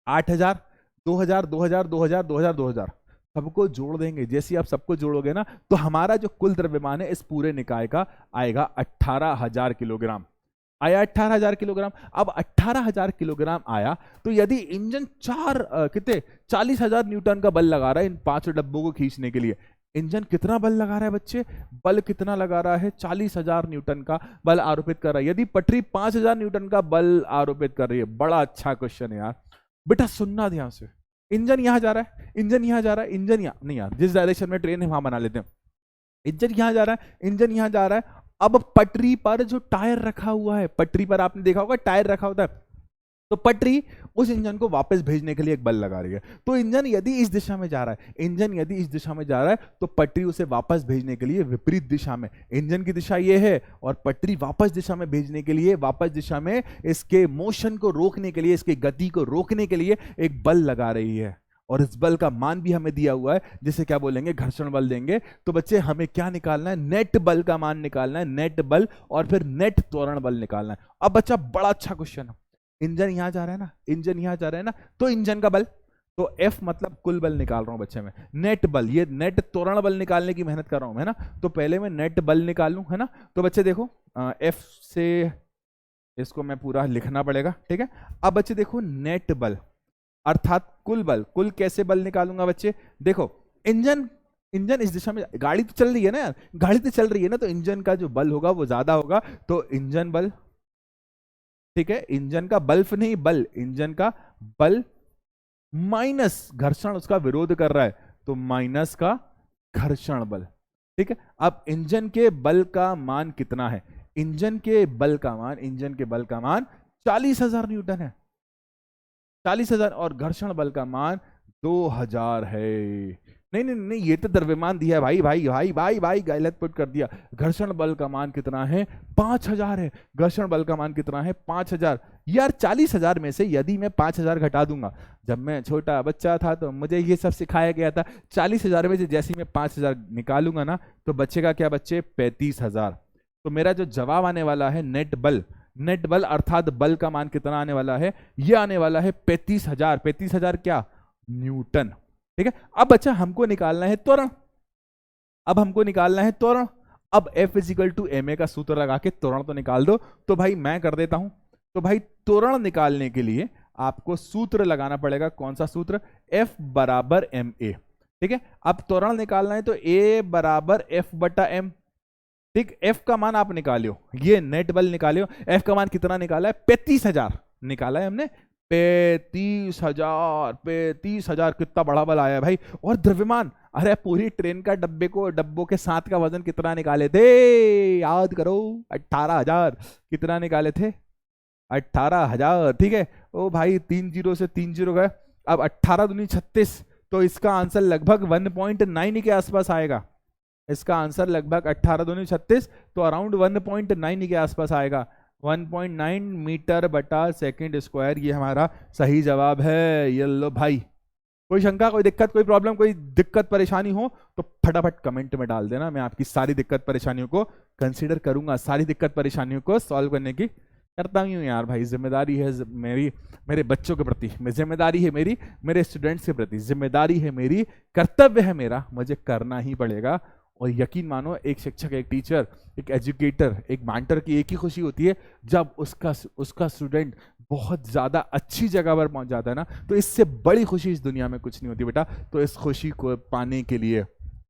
8000, 2000, 2000, 2000, 2000, 2000 सबको जोड़ देंगे। जैसे आप सबको जोड़ोगे ना तो हमारा जो कुल द्रव्यमान है इस पूरे निकाय का आएगा 18000 किलोग्राम। आया 18000 किलोग्राम। अब 18000 किलोग्राम आया तो यदि इंजन कितने 40000 न्यूटन का बल लगा रहा है इन 5 डब्बों को खींचने के लिए, इंजन कितना बल लगा रहा है बच्चे? बल कितना लगा रहा है? 40000 न्यूटन का बल आरोपित कर रहा है। यदि पटरी 5000 न्यूटन का बल आरोपित कर रही है, बड़ा अच्छा क्वेश्चन है यार बेटा, सुनना ध्यान से। इंजन यहां जा रहा है, इंजन यहां जा रहा है, इंजन यहां नहीं यार, जिस डायरेक्शन में ट्रेन है वहां बना लेते हैं। इंजन यहां जा रहा है, इंजन यहां जा रहा है। अब पटरी पर जो टायर रखा हुआ है, पटरी पर आपने देखा होगा टायर रखा होता है, तो पटरी उस इंजन को वापस भेजने के लिए एक बल लगा रही है। तो इंजन यदि इस दिशा में जा रहा है, इंजन यदि इस दिशा में जा रहा है तो पटरी उसे वापस भेजने के लिए विपरीत दिशा में, इंजन की दिशा ये है और पटरी वापस दिशा में भेजने के लिए, वापस दिशा में इसके मोशन को रोकने के लिए, इसकी गति को रोकने के लिए एक बल लगा रही है। और इस बल का मान भी हमें दिया हुआ है, जिसे क्या बोलेंगे? घर्षण बल देंगे। तो बच्चे हमें क्या निकालना है? नेट बल का मान निकालना है, नेट बल, और फिर नेट त्वरण बल निकालना है। अब बच्चा बड़ा अच्छा क्वेश्चन है, इंजन यहां जा रहा है ना, इंजन यहां जा रहा है ना, तो इंजन का बल, तो F मतलब कुल बल निकाल रहा हूं बच्चे में, नेट बल, ये नेट त्वरण बल निकालने की मेहनत कर रहा हूं है ना, तो पहले मैं नेट बल निकालूं है ना। तो बच्चे देखो F से इसको मैं पूरा लिखना पड़ेगा, ठीक है। अब बच्चे देखो नेट बल अर्थात कुल बल, कुल कैसे बल निकालूंगा बच्चे? देखो इंजन इस दिशा में, गाड़ी तो चल रही है ना यार, गाड़ी तो चल रही है ना, तो इंजन का जो बल होगा वो ज्यादा होगा, तो इंजन बल, ठीक है, इंजन का बल्ब नहीं बल, इंजन का बल माइनस घर्षण, उसका विरोध कर रहा है तो माइनस का घर्षण बल, ठीक है। अब इंजन के बल का मान कितना है? इंजन के बल का मान 40000 न्यूटन है, 40000, और घर्षण बल का मान 2000 है। नहीं नहीं नहीं, ये तो द्रव्यमान दिया है भाई भाई भाई भाई भाई, गलत पुट कर दिया। घर्षण बल का मान कितना है? 5000 है। घर्षण बल का मान कितना है? 5000। यार 40000 में से यदि मैं 5000 घटा दूंगा, जब मैं छोटा बच्चा था तो मुझे ये सब सिखाया गया था, 40000 में से जैसे ही मैं 5000 निकालूंगा ना तो बचेगा क्या बच्चे? 35000। तो मेरा जो जवाब आने वाला है नेट बल अर्थात बल का मान कितना आने वाला है? ये आने वाला है 35000। 35000 क्या? न्यूटन, ठीक है। अब बच्चा हमको निकालना है त्वरण, अब F = ma का सूत्र लगा के त्वरण तो निकाल दो। तो भाई मैं कर देता हूं, तो भाई त्वरण निकालने के लिए आपको सूत्र लगाना पड़ेगा। कौन सा सूत्र? F = ma, ठीक है। अब त्वरण निकालना है तो A = F/m, ठीक। F का मान आप निकालियो, ये नेट बल निकालियो। F का मान कितना निकाला है? 35000 निकाला है हमने, 35000 कितना बड़ा बल आया है भाई। और द्रव्यमान, अरे पूरी ट्रेन का डब्बों के साथ का वजन कितना निकाले थे? याद करो, 18000। कितना निकाले थे? 18000, ठीक है। ओ भाई 3 0 से 3 0 गए। अब 18 दूनी 36, तो इसका आंसर लगभग 1.9 के आसपास आएगा। इसका आंसर लगभग 18 दूनी 36, तो अराउंड 1.9 के आसपास आएगा। 1.9 मीटर/सेकंड², ये हमारा सही जवाब है। ये लो भाई, कोई शंका, कोई दिक्कत, कोई प्रॉब्लम, कोई दिक्कत परेशानी हो तो फटाफट कमेंट में डाल देना, मैं आपकी सारी दिक्कत परेशानियों को कंसीडर करूंगा, सारी दिक्कत परेशानियों को सॉल्व करने की करता हूँ यार भाई। जिम्मेदारी है मेरी मेरे बच्चों के प्रति, जिम्मेदारी है मेरी मेरे स्टूडेंट्स के प्रति, जिम्मेदारी है मेरी, कर्तव्य है मेरा, मुझे करना ही पड़ेगा। और यकीन मानो, एक शिक्षक, एक टीचर, एक एजुकेटर, एक मेंटर की एक ही खुशी होती है जब उसका स्टूडेंट बहुत ज़्यादा अच्छी जगह पर पहुंच जाता है ना, तो इससे बड़ी खुशी इस दुनिया में कुछ नहीं होती बेटा। तो इस खुशी को पाने के लिए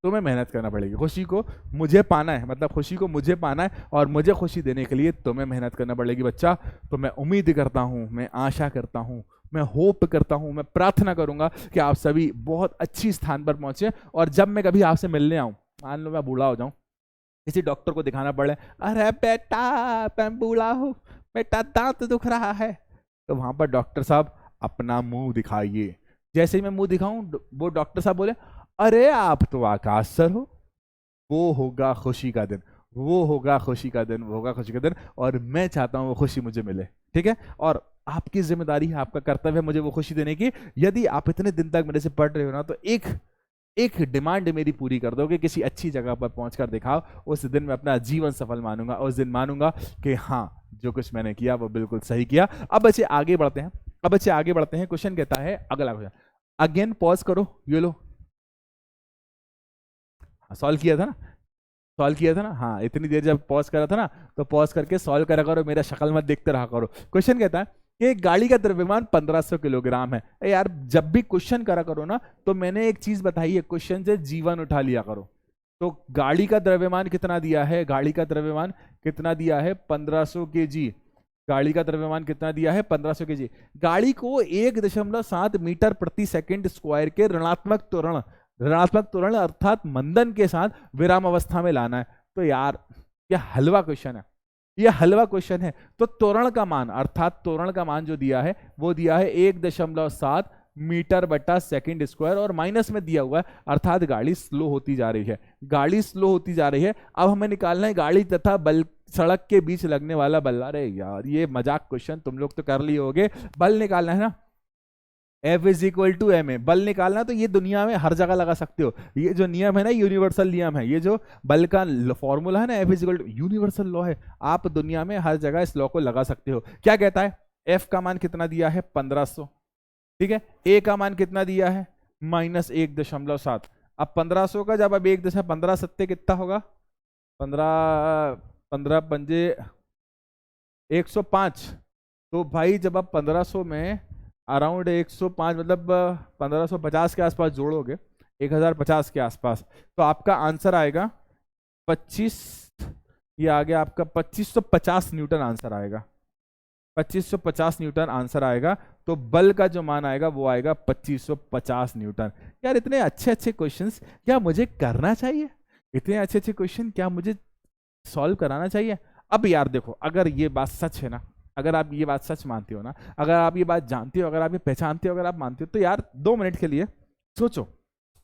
तुम्हें मेहनत करना पड़ेगी। खुशी को मुझे पाना है, मतलब खुशी को मुझे पाना है, और मुझे खुशी देने के लिए तुम्हें मेहनत करना पड़ेगी बच्चा। तो मैं उम्मीद करता हूँ, मैं आशा करता हूँ, मैं होप करता हूँ, मैं प्रार्थना करूँगा कि आप सभी बहुत अच्छी स्थान पर पहुँचे। और जब मैं कभी आपसे मिलने आऊँ, मान लो मैं बूढ़ा हो जाऊं, किसी डॉक्टर को दिखाना पड़े, अरे बेटा मैं बूढ़ा हूं, बेटा दांत दुख रहा है, तो वहां पर डॉक्टर साहब अपना मुंह दिखाइए, जैसे ही मैं मुंह दिखाऊं वो डॉक्टर साहब बोले अरे आप तो आकाश सर हो, वो होगा खुशी का दिन, वो होगा खुशी का दिन, वो होगा खुशी का दिन, और मैं चाहता हूं वो खुशी मुझे मिले। ठीक है, और आपकी जिम्मेदारी है, आपका कर्तव्य है मुझे वो खुशी देने की। यदि आप इतने दिन तक मेरे से पढ़ रहे हो ना, तो एक एक डिमांड मेरी पूरी कर दो कि किसी अच्छी जगह पर पहुंचकर दिखाओ। उस दिन मैं अपना जीवन सफल मानूंगा, उस दिन मानूंगा कि हाँ जो कुछ मैंने किया वो बिल्कुल सही किया। अब बच्चे आगे बढ़ते हैं, अब बच्चे आगे बढ़ते हैं। क्वेश्चन कहता है अगला क्वेश्चन, अगेन पॉज करो, ये लो, सॉल्व किया था ना, सॉल्व किया था ना, हाँ इतनी देर जब पॉज करा था ना, तो पॉज करके सॉल्व करा करो, मेरा शक्ल मत देखते रहा करो। क्वेश्चन कहता है कि एक गाड़ी का द्रव्यमान 1500 किलोग्राम है। यार जब भी क्वेश्चन करा करो ना, तो मैंने एक चीज बताई है, क्वेश्चन से जीवन उठा लिया करो। तो गाड़ी का द्रव्यमान कितना दिया है, गाड़ी का द्रव्यमान कितना दिया है, 1500 केजी। गाड़ी का द्रव्यमान कितना दिया है, 1500 केजी। गाड़ी को 1.7 मीटर प्रति सेकंड स्क्वायर के ऋणात्मक त्वरण अर्थात मंदन के साथ विराम अवस्था में लाना है। तो यार यह हलवा क्वेश्चन है, यह हलवा क्वेश्चन है। तो त्वरण का मान, अर्थात त्वरण का मान जो दिया है वो दिया है 1.7 मीटर बटा सेकंड स्क्वायर, और माइनस में दिया हुआ है, अर्थात गाड़ी स्लो होती जा रही है, गाड़ी स्लो होती जा रही है। अब हमें निकालना है गाड़ी तथा बल, सड़क के बीच लगने वाला बल। अरे यार ये मजाक क्वेश्चन तुम लोग तो कर लिए होगे। बल निकालना है ना, F is equal to M A, बल निकालना, तो ये दुनिया में हर जगह लगा सकते हो। ये जो नियम है ना, यूनिवर्सल नियम है, ये जो बल का फॉर्मूला है ना, F is equal to, universal law है, आप दुनिया में हर जगह इस लॉ को लगा सकते हो। क्या कहता है, F का मान कितना दिया है, 1500, ठीक है, A का मान कितना दिया है, -1.7। अब 1500 का जब अब 1.15 सत्ते कितना होगा, 15 15 पंजे 105। तो भाई जब आप 1500 में अराउंड 105 मतलब 1550 के आसपास जोड़ोगे, 1050 के आसपास, तो आपका आंसर आएगा 25, ये आ गया आपका 2550 न्यूटन आंसर आएगा, 2550 न्यूटन आंसर आएगा। तो बल का जो मान आएगा वो आएगा 2550 न्यूटन। यार इतने अच्छे अच्छे क्वेश्चंस क्या मुझे करना चाहिए, इतने अच्छे अच्छे क्वेश्चन क्या मुझे सॉल्व कराना चाहिए। अब यार देखो, अगर ये बात सच है ना, अगर आप ये बात सच मानते हो ना, अगर आप ये बात जानते हो, अगर आप ये पहचानते हो, अगर आप मानते हो, तो यार 2 मिनट के लिए सोचो,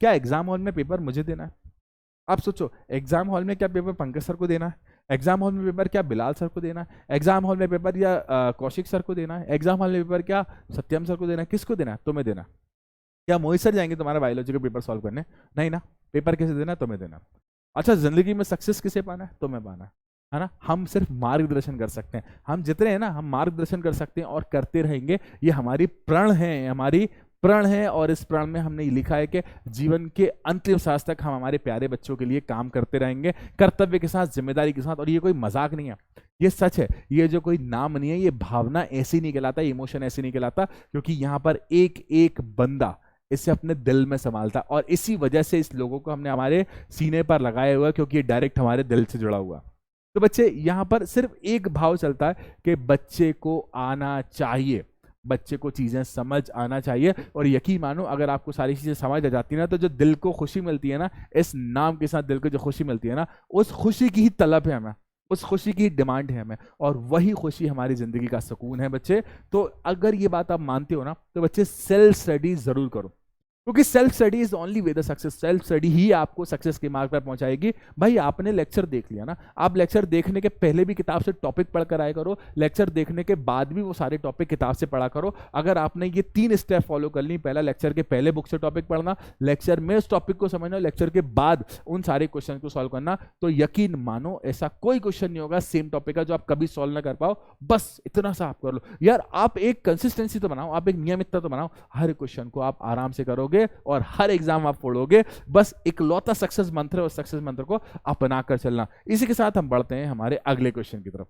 क्या एग्जाम हॉल में पेपर मुझे देना है? आप सोचो, एग्जाम हॉल में क्या पेपर पंकज सर को देना है, एग्जाम हॉल में पेपर क्या बिलाल सर को देना है, एग्जाम हॉल में पेपर या कौशिक सर को देना है, एग्जाम हॉल में पेपर क्या सत्यम सर को देना है, किसको देना है? तुम्हें देना। क्या मोहित सर जाएंगे तुम्हारा बायोलॉजी का पेपर सॉल्व करने? नहीं ना, पेपर किसे देना है? तुम्हें देना। अच्छा, जिंदगी में सक्सेस किसे पाना है? तुम्हें पाना है ना। हम सिर्फ मार्गदर्शन कर सकते हैं, हम जितने हैं ना, हम मार्गदर्शन कर सकते हैं और करते रहेंगे। ये हमारी प्रण है, हमारी प्रण है, और इस प्रण में हमने लिखा है कि जीवन के अंतिम सांस तक हम हमारे प्यारे बच्चों के लिए काम करते रहेंगे, कर्तव्य के साथ, जिम्मेदारी के साथ। और ये कोई मजाक नहीं है, ये सच है, ये जो कोई नाम नहीं है, ये भावना ऐसी नहीं कहलाता, इमोशन ऐसी नहीं कहलाता, क्योंकि यहाँ पर एक एक बंदा इसे अपने दिल में संभालता, और इसी वजह से इस लोगों को हमने हमारे सीने पर लगाया हुआ, क्योंकि ये डायरेक्ट हमारे दिल से जुड़ा हुआ। तो बच्चे यहाँ पर सिर्फ एक भाव चलता है कि बच्चे को आना चाहिए, बच्चे को चीजें समझ आना चाहिए। और यकीन मानो, अगर आपको सारी चीजें समझ आ जाती है ना, तो जो दिल को खुशी मिलती है ना, इस नाम के साथ दिल को जो खुशी मिलती है ना, उस खुशी की ही तलब है हमें, उस खुशी की डिमांड है हमें, और वही खुशी हमारी जिंदगी का सुकून है बच्चे। तो अगर ये बात आप मानते हो ना, तो बच्चे सेल्फ स्टडी जरूर करो, क्योंकि self study is only way the success. Self study ही आपको सक्सेस के मार्ग पर पहुंचाएगी। भाई आपने लेक्चर देख लिया ना, आप लेक्चर देखने के पहले भी किताब से टॉपिक पढ़ कर आया करो, लेक्चर देखने के बाद भी वो सारे टॉपिक किताब से पढ़ा करो। अगर आपने ये 3 स्टेप फॉलो कर ली, पहला लेक्चर के पहले बुक से टॉपिक पढ़ना, लेक्चर में उस टॉपिक को समझना, लेक्चर के बाद उन सारे क्वेश्चन को सॉल्व करना, तो यकीन मानो ऐसा कोई क्वेश्चन नहीं होगा सेम टॉपिक का जो आप कभी सॉल्व ना कर पाओ। बस इतना सा आप कर लो यार, आप एक कंसिस्टेंसी तो बनाओ, आप एक नियमितता तो बनाओ, हर क्वेश्चन को आप आराम से करोगे और हर एग्जाम आप फोड़ोगे। बस इकलौता सक्सेस मंत्र है, उस सक्सेस मंत्र को अपना कर चलना। इसी के साथ हम बढ़ते हैं हमारे अगले क्वेश्चन की तरफ।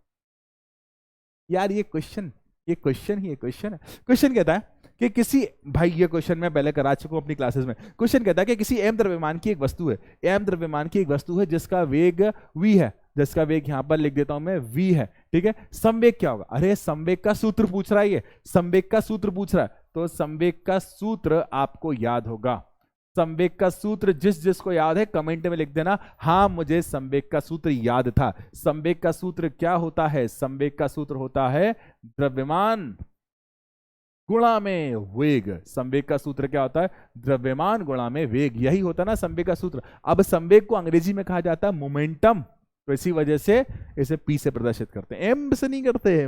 यार ये क्वेश्चन ही क्वेश्चन है। क्वेश्चन कहता है कि किसी, भाई ये क्वेश्चन मैं पहले करा चुका हूं अपनी क्लासेस में। क्वेश्चन कहता है कि किसी एम द्रव्यमान की एक वस्तु है, एम द्रव्यमान की एक वस्तु है जिसका वेग v है, जिसका वेग यहां पर लिख देता हूं मैं v है, ठीक है। संवेग क्या होगा? अरे संवेग का सूत्र पूछ रहा है, ये संवेग का सूत्र पूछ रहा है, तो संवेग का सूत्र आपको याद होगा। संवेग का सूत्र जिस जिसको याद है कमेंट में लिख देना, हाँ मुझे संवेग का सूत्र याद था। संवेग का सूत्र क्या होता है? संवेग का सूत्र होता है द्रव्यमान गुणा में वेग। संवेग का सूत्र क्या होता है? द्रव्यमान गुणा में वेग, यही होता है ना संवेग का सूत्र। अब संवेग को अंग्रेजी में कहा जाता है मोमेंटम, तो इसी वजह से इसे पी से प्रदर्शित करते हैं, एम से नहीं करते,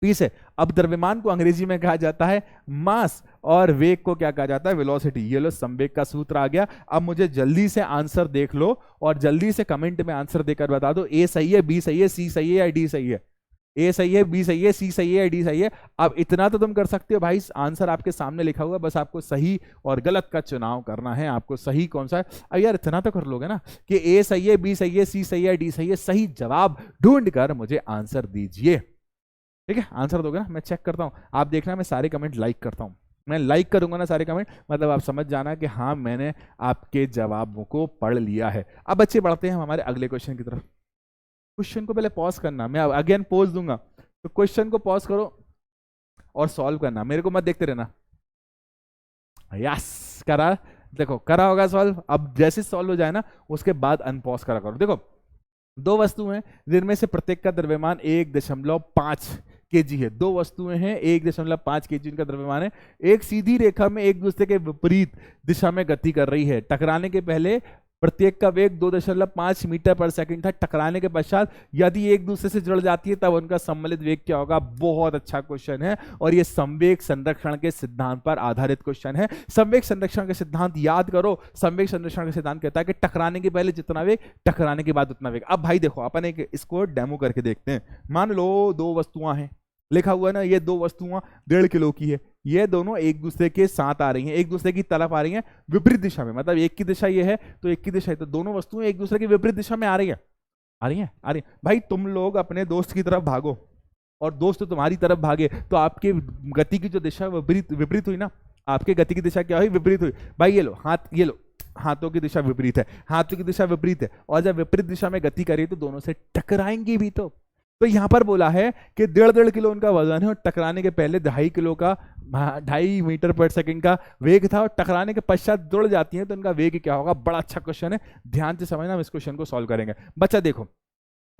पी से। अब द्रव्यमान को अंग्रेजी में कहा जाता है मास और वेग को क्या कहा जाता है? वेलोसिटी। ये लो संवेग का सूत्र आ गया। अब मुझे जल्दी से आंसर देख लो और जल्दी से कमेंट में आंसर देकर बता दो, ए सही है, बी सही है, सी सही है या डी सही है? ए सही है, बी सही है, सी सही है या डी सही है? अब इतना तो तुम कर सकते हो भाई, आंसर आपके सामने लिखा हुआ है, बस आपको सही और गलत का चुनाव करना है। आपको सही कौन सा है? अब यार इतना तो कर लोगे ना कि ए सही है, बी सही है, सी सही है, डी सही है। सही जवाब ढूंढ कर मुझे आंसर दीजिए, ठीक है? आंसर दोगे ना, मैं चेक करता हूं। आप देखना मैं सारे कमेंट लाइक करता हूं, मैं लाइक करूंगा ना सारे कमेंट, मतलब आप समझ जाना कि हाँ मैंने आपके जवाबों को पढ़ लिया है। अब बच्चे बढ़ते हैं हम हमारे अगले क्वेश्चन की तरफ। क्वेश्चन को पहले पॉज करना, मैं अगेन पॉज दूंगा, तो क्वेश्चन को पॉज करो और सॉल्व करना, मेरे को मत देखते रहना। यस करा, देखो करा होगा सॉल्व। अब जैसे सॉल्व हो जाए ना उसके बाद अनपॉज करा करो। देखो दो वस्तुएं हैं जिनमें से प्रत्येक का द्रव्यमान 1.5 kg है। दो वस्तुएं हैं 1.5 kg इनका द्रव्यमान है। एक सीधी रेखा में एक दूसरे के विपरीत दिशा में गति कर रही है। टकराने के पहले प्रत्येक का वेग 2.5 मीटर पर सेकंड था। टकराने के पश्चात यदि एक दूसरे से जुड़ जाती है तब उनका सम्मिलित वेग क्या होगा? बहुत अच्छा क्वेश्चन है और ये संवेग संरक्षण के सिद्धांत पर आधारित क्वेश्चन है। संवेग संरक्षण के सिद्धांत याद करो। संवेग संरक्षण का सिद्धांत कहता है कि टकराने के पहले जितना वेग, टकराने के बाद उतना वेग। अब भाई देखो अपन एक इसको डेमो करके देखते हैं। मान लो दो वस्तुआं हैं, लिखा हुआ है ना, ये दो वस्तुआं 1.5 किलो की है। ये दोनों एक दूसरे के साथ आ रही हैं, एक दूसरे की तरफ आ रही हैं विपरीत दिशा में, मतलब एक की दिशा ये है तो एक की दिशा है, तो दोनों वस्तुएं एक दूसरे की विपरीत दिशा में आ रही है, आ रही हैं, आ रही हैं। भाई तुम लोग अपने दोस्त की तरफ भागो और दोस्त तो तुम्हारी तरफ भागे, तो आपके गति की जो दिशा विपरीत हुई ना, आपके गति की दिशा क्या हुई? विपरीत हुई। भाई ये लो हाथ, ये लो, हाथों की दिशा विपरीत है, हाथों की दिशा विपरीत है, और जब विपरीत दिशा में गति करी तो दोनों से टकराएंगी भी। तो यहां पर बोला है कि 1.5 किलो उनका वजन है और टकराने के पहले 2.5 किलो का 2.5 मीटर पर सेकंड का वेग था, और टकराने के पश्चात जुड़ जाती हैं तो उनका वेग क्या होगा? बड़ा अच्छा क्वेश्चन है, ध्यान से समझना, हम इस क्वेश्चन को सॉल्व करेंगे। बच्चा देखो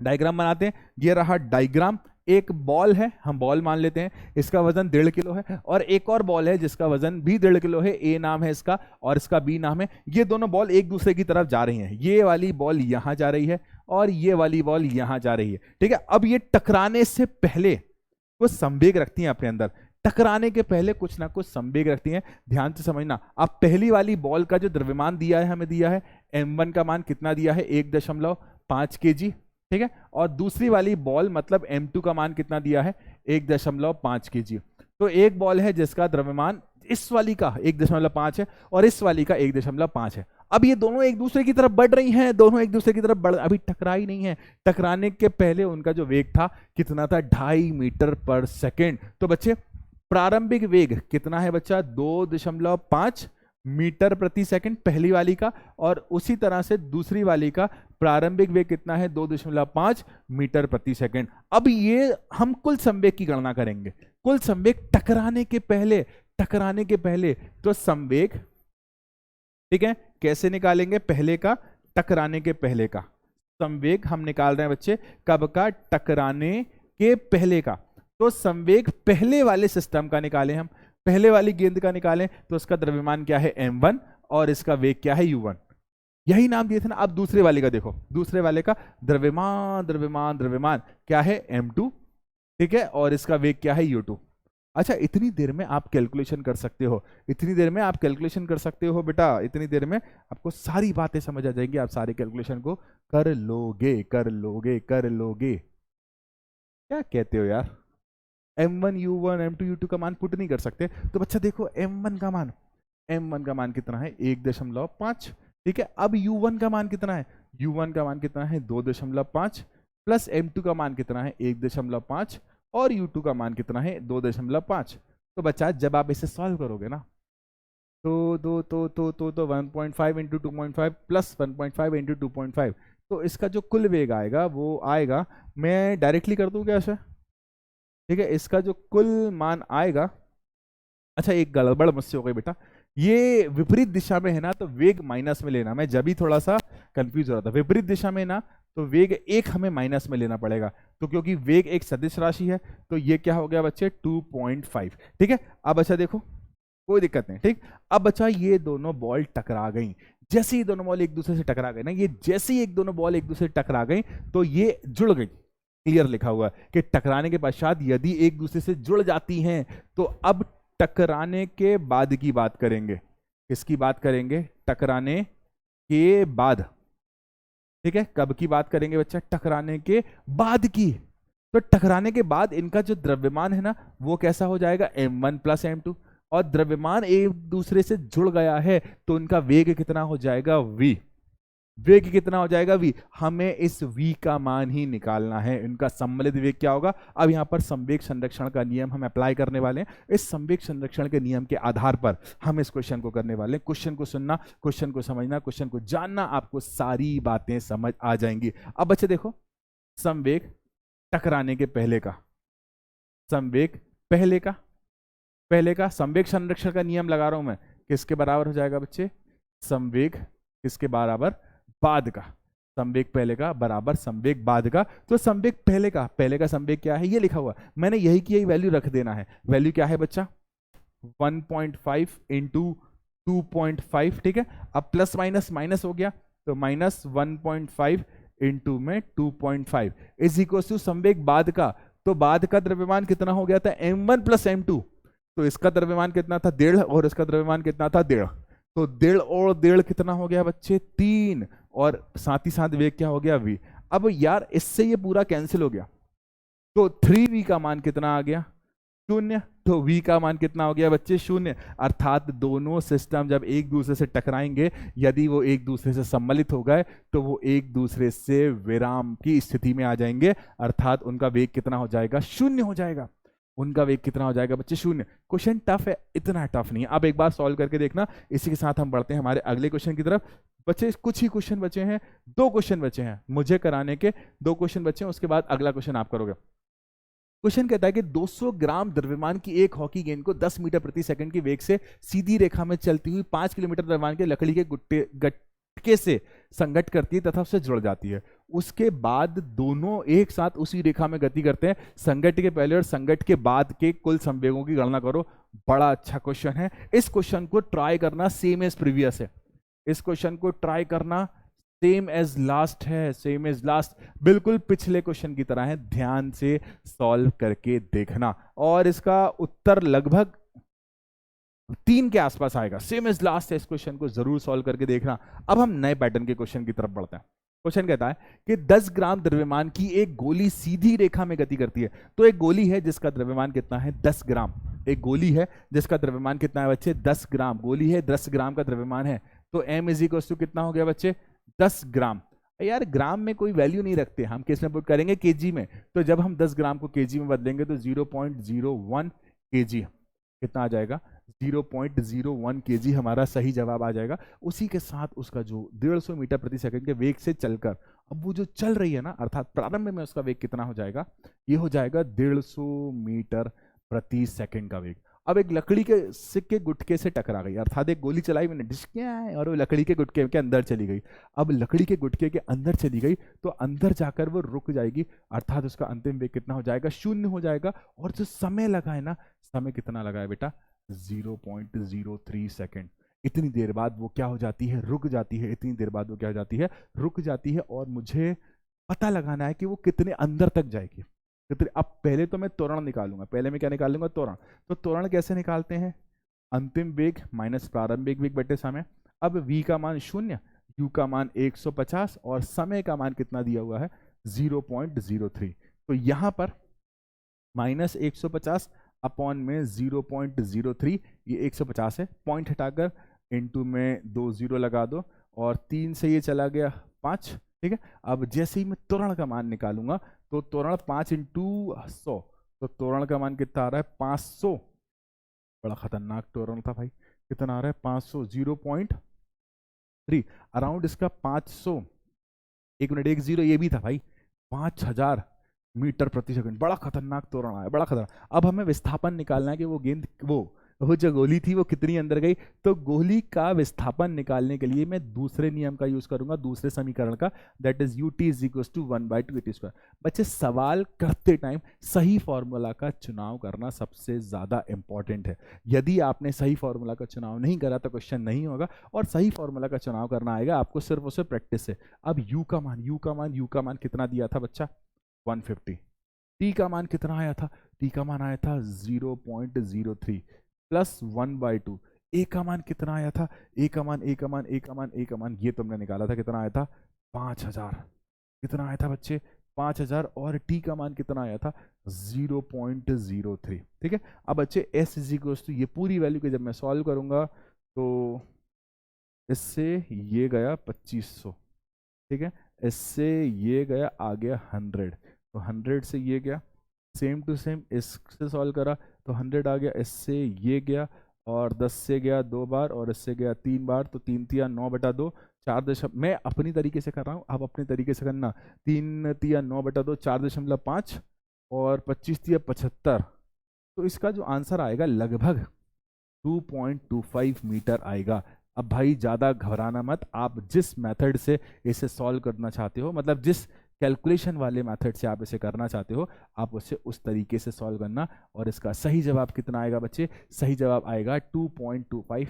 डायग्राम बनाते हैं। ये रहा डायग्राम, एक बॉल है, हम बॉल मान लेते हैं, इसका वजन 1.5 किलो है, और एक और बॉल है जिसका वजन भी 1.5 किलो है, ए नाम है इसका और इसका बी नाम है। ये दोनों बॉल एक दूसरे की तरफ जा रही हैं। ये वाली बॉल यहां जा रही है और ये वाली बॉल यहां जा रही है, ठीक है? अब ये टकराने से पहले कुछ संवेग रखती हैं अपने अंदर, टकराने के पहले कुछ ना कुछ संवेग रखती हैं, ध्यान से समझना। अब पहली वाली बॉल का जो द्रव्यमान दिया है, हमें दिया है m1 का मान कितना दिया है? 1.5 kg, ठीक है? और दूसरी वाली बॉल मतलब m2 का मान कितना दिया है? 1.5 kg। तो एक बॉल है जिसका द्रव्यमान इस वाली का 1.5 है और इस वाली का 1.5 है। अब ये दोनों एक दूसरे की तरफ बढ़ रही हैं, दोनों एक दूसरे की तरफ बढ़, अभी टकराई नहीं है। टकराने के पहले उनका जो वेग था कितना था? 2.5 मीटर पर सेकेंड। तो बच्चे प्रारंभिक वेग कितना है बच्चा? 2.5 मीटर प्रति सेकंड पहली वाली का, और उसी तरह से दूसरी वाली का प्रारंभिक वेग कितना है? 2.5 मीटर प्रति सेकंड। अब ये हम कुल संवेग की गणना करेंगे, कुल संवेग टकराने के पहले, टकराने के पहले। तो संवेग, ठीक है, कैसे निकालेंगे? पहले का, टकराने के पहले का संवेग हम निकाल रहे हैं बच्चे, कब का? टकराने के पहले का। तो संवेग पहले वाले सिस्टम का निकालें हम, पहले वाली गेंद का निकालें, तो उसका द्रव्यमान क्या है? m1, और इसका वेग क्या है? u1, यही नाम दिए थे ना। अब दूसरे वाले का देखो, दूसरे वाले का द्रव्यमान द्रव्यमान द्रव्यमान क्या है? m2, ठीक है, और इसका वेग क्या है? u2। अच्छा, इतनी देर में आप कैलकुलेशन कर सकते हो, इतनी देर में आप कैलकुलेशन कर सकते हो बेटा, इतनी देर में आपको सारी बातें समझ आ जाएंगी, आप सारे कैलकुलेशन को कर लोगे, कर लोगे, कर लोगे। क्या कहते हो यार? m1 u1 m2 u2 का मान पुट नहीं कर सकते? तो बच्चा देखो m1 का मान, m1 का मान कितना है? 1.5, ठीक है। अब u1 का मान कितना है? u1 का मान कितना है? 2.5 प्लस m2 का मान कितना है? 1.5 और u2 का मान कितना है? 2.5। तो बच्चा जब आप इसे सॉल्व करोगे ना, तो 1.5 इंटू 2.5 प्लस 1.5 इंटू 2.5, तो इसका जो कुल वेग आएगा वो आएगा, मैं डायरेक्टली कर दूं क्या ऐसे? ठीक है, इसका जो कुल मान आएगा, अच्छा एक गड़बड़ मुझसे हो गई बेटा, ये विपरीत दिशा में है ना, तो वेग माइनस में लेना, मैं जब भी थोड़ा सा कंफ्यूज हो रहा था। विपरीत दिशा में ना तो वेग 1 हमें माइनस में लेना पड़ेगा। तो क्योंकि वेग एक सदिश राशि है तो ये क्या हो गया बच्चे 2.5। ठीक है, अब अच्छा देखो कोई दिक्कत नहीं। ठीक, अब बच्चा ये दोनों बॉल टकरा गई। जैसे ही दोनों बॉल एक दूसरे से टकरा गए ना, ये जैसे ही एक दोनों बॉल एक दूसरे से टकरा गई तो ये जुड़ गई। क्लियर लिखा हुआ है कि टकराने के पश्चात यदि एक दूसरे से जुड़ जाती हैं तो अब टकराने के बाद की बात करेंगे। किसकी बात करेंगे? टकराने के बाद। ठीक है, कब की बात करेंगे बच्चा? टकराने के बाद की। तो टकराने के बाद इनका जो द्रव्यमान है ना वो कैसा हो जाएगा? m1 plus m2। और द्रव्यमान एक दूसरे से जुड़ गया है तो इनका वेग कितना हो जाएगा? v। वेग कितना हो जाएगा? v। हमें इस v का मान ही निकालना है। इनका सम्मिलित वेग क्या होगा? अब यहां पर संवेग संरक्षण का नियम हम अप्लाई करने वाले हैं। इस संवेग संरक्षण के नियम के आधार पर हम इस क्वेश्चन को करने वाले हैं। क्वेश्चन को सुनना, क्वेश्चन को समझना, क्वेश्चन को जानना, आपको सारी बातें समझ आ जाएंगी। अब बच्चे देखो, संवेग टकराने के पहले का, संवेग पहले का संवेग संरक्षण का नियम लगा रहा हूं मैं, किसके बराबर हो जाएगा बच्चे? संवेग किसके बराबर? बाद का। संवेग पहले का बराबर संवेग बाद का। तो संवेग पहले का संवेग क्या है? ये लिखा हुआ, मैंने यही की यही वैल्यू रख देना है। वैल्यू क्या है बच्चा? 1.5 इंटू 2.5। ठीक है, अब प्लस माइनस माइनस हो गया तो माइनस 1.5 इंटू में 2.5 इज इक्वल टू संवेग बाद का। तो बाद का द्रव्यमान कितना हो गया था? m1 plus m2। तो इसका द्रव्यमान कितना था? 1.5 और इसका द्रव्यमान कितना था? 1.5। तो 1.5 और 1.5 कितना हो गया बच्चे? 3। और साथ ही साथ वेग क्या हो गया? v। अब यार इससे ये पूरा कैंसिल हो गया तो 3v का मान कितना आ गया? 0। तो v का मान कितना हो गया बच्चे? 0। अर्थात दोनों सिस्टम जब एक दूसरे से टकराएंगे, यदि वो एक दूसरे से सम्मिलित हो गए तो वो एक दूसरे से विराम की स्थिति में आ जाएंगे। अर्थात उनका वेग कितना हो जाएगा? 0 हो जाएगा। उनका वेग कितना हो जाएगा बच्चे? 0। क्वेश्चन टफ है, इतना टफ नहीं है। अब एक बार सॉल्व करके देखना। इसी के साथ हम बढ़ते हैं हमारे अगले क्वेश्चन की तरफ। बच्चे कुछ ही क्वेश्चन बचे हैं, 2 क्वेश्चन बचे हैं मुझे कराने के, 2 क्वेश्चन बचे हैं। उसके बाद अगला क्वेश्चन आप करोगे। क्वेश्चन कहता है कि 200 ग्राम द्रव्यमान की एक हॉकी गेंद को 10 मीटर प्रति सेकंड की वेग से सीधी रेखा में चलती हुई 5 किलोमीटर द्रव्यमान के लकड़ी के गट्टे से संगठ करती है तथा उससे जुड़ जाती है। उसके बाद दोनों एक साथ उसी रेखा में गति करते हैं। संगठ के पहले और संगठ के बाद के कुल संवेगों की गणना करो। बड़ा अच्छा क्वेश्चन है। इस क्वेश्चन को ट्राई करना सेम एज प्रीवियस है। इस क्वेश्चन को ट्राई करना सेम एज लास्ट है, सेम एज लास्ट, बिल्कुल पिछले क्वेश्चन की तरह है। ध्यान से सॉल्व करके देखना और इसका उत्तर लगभग 3 के आसपास आएगा। सेम एज लास्ट है, इस क्वेश्चन को जरूर सॉल्व करके देखना। अब हम नए पैटर्न के क्वेश्चन की तरफ बढ़ते हैं। क्वेश्चन कहता है कि 10 ग्राम द्रव्यमान की एक गोली सीधी रेखा में गति करती है। तो एक गोली है जिसका द्रव्यमान कितना है? 10 ग्राम। एक गोली है जिसका द्रव्यमान कितना है बच्चे? 10 ग्राम। गोली है, 10 ग्राम का द्रव्यमान है। तो m इज इक्वल टू कितना हो गया बच्चे? 10 ग्राम। यार ग्राम में कोई वैल्यू नहीं रखते, हम किस में पुट करेंगे? केजी में। तो जब हम 10 ग्राम को केजी में बदलेंगे तो 0.01 केजी कितना आ जाएगा? 0.01 केजी हमारा सही जवाब आ जाएगा। उसी के साथ उसका जो 150 मीटर प्रति सेकंड के वेग से चलकर, अब वो जो चल रही है ना, अर्थात प्रारंभ में उसका वेग कितना हो जाएगा? ये हो जाएगा 150 मीटर प्रति सेकंड का वेग। अब एक लकड़ी के सिक्के गुटके से टकरा गई, अर्थात एक गोली चलाई मैंने, डिस्किया है, और वो लकड़ी के गुटके के अंदर चली गई। अब लकड़ी के गुटके के अंदर चली गई तो अंदर जाकर वो रुक जाएगी, अर्थात उसका अंतिम वेग कितना हो जाएगा? 0 हो जाएगा। और जो समय लगा है ना, समय कितना लगा है बेटा? 0.03 सेकेंड। इतनी देर बाद वो क्या हो जाती है? रुक जाती है। इतनी देर बाद वो क्या हो जाती है? रुक जाती है। और मुझे पता लगाना है कि वो कितने अंदर तक जाएगी। अब पहले तो मैं त्वरण निकालूंगा। पहले मैं क्या निकालूंगा? त्वरण। तो त्वरण कैसे निकालते हैं? अंतिम वेग माइनस प्रारंभिक वेग बटे समय। अब v का मान 0, u का मान 150 और समय का मान कितना दिया हुआ है? 0.03। तो यहां पर माइनस 150 अपॉन में 0.03, ये 150 है, पॉइंट हटाकर इंटू में 2 0 लगा दो और 3 से ये चला गया 5। ठीक है, अब जैसे ही मैं त्वरण का मान निकालूंगा तो त्वरण 5 इंटू 100, तो त्वरण का मान कितना आ रहा है? 500। बड़ा खतरनाक त्वरण था भाई। कितना आ रहा है? 500। 0.3 अराउंड इसका 500। 1 मिनट 1 0 ये भी था भाई। 5000 मीटर प्रति सेकंड। बड़ा खतरनाक त्वरण आया, बड़ा खतरनाक। अब हमें विस्थापन निकालना है कि वो गेंद, वो वो जो गोली थी वो कितनी अंदर गई। तो गोली का विस्थापन निकालने के लिए मैं दूसरे नियम का यूज करूंगा, दूसरे समीकरण का, that is ut is equal to 1/2at²। बच्चे सवाल करते टाइम सही फॉर्मूला का चुनाव करना सबसे ज्यादा इंपॉर्टेंट है। यदि आपने सही फॉर्मूला का चुनाव नहीं करा तो क्वेश्चन नहीं होगा, और सही फॉर्मूला का चुनाव करना आएगा आपको सिर्फ और सिर्फ प्रैक्टिस से। अब u का मान कितना दिया था बच्चा, 150। t का मान कितना आया था, t का मान आया था 0.03 प्लस 1/2। a का मान कितना आया था, a का मान ये तुमने निकाला था, कितना आया था 5000। कितना आया था बच्चे 5000, और t का मान कितना आया था 0.03। ठीक है। अब बच्चे s इज इक्वल टू ये पूरी वैल्यू के जब मैं सॉल्व करूंगा तो इससे ये गया 2500। ठीक है, इससे ये गया आ गया 100, तो 100 से ये गया, सेम टू सेम इससे सॉल्व करा तो 100 आ गया, इससे ये गया, और 10 से गया 2 बार, और इससे गया 3 बार, तो 3 तिया 9/2, 4 मैं अपनी तरीके से कर रहा हूँ, आप अपने तरीके से करना। 3 तिया 9/2, 4.5, और 25 तिया 75। तो इसका जो आंसर आएगा लगभग 2.25 मीटर आएगा। अब भाई ज़्यादा घबराना मत, आप जिस मेथड से इसे सॉल्व करना चाहते हो, मतलब जिस कैलकुलेशन वाले मेथड से आप इसे करना चाहते हो, आप उसे उस तरीके से सॉल्व करना। और इसका सही जवाब कितना आएगा बच्चे, सही जवाब आएगा 2.25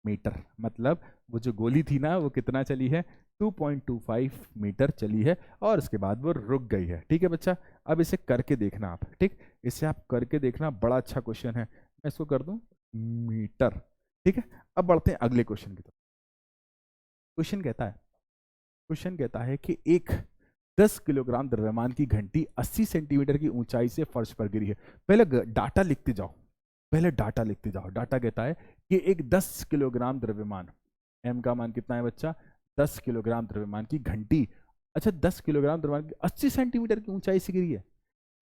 मीटर। मतलब वो जो गोली थी ना वो कितना चली है, 2.25 मीटर चली है, और उसके बाद वो रुक गई है। ठीक है बच्चा, अब इसे करके देखना आप। ठीक, इसे आप करके देखना, बड़ा अच्छा क्वेश्चन है। मैं इसको कर दूं मीटर। ठीक है, अब बढ़ते हैं अगले क्वेश्चन की तरफ। क्वेश्चन कहता है कि एक 10 किलोग्राम द्रव्यमान की घंटी 80 सेंटीमीटर की ऊंचाई से फर्श पर गिरी है। पहले डाटा लिखते जाओ, डाटा कहता है कि एक 10 किलोग्राम द्रव्यमान, m का मान कितना है बच्चा, 10 किलोग्राम द्रव्यमान की घंटी, अच्छा 10 किलोग्राम द्रव्यमान की 80 सेंटीमीटर की ऊंचाई से गिरी है।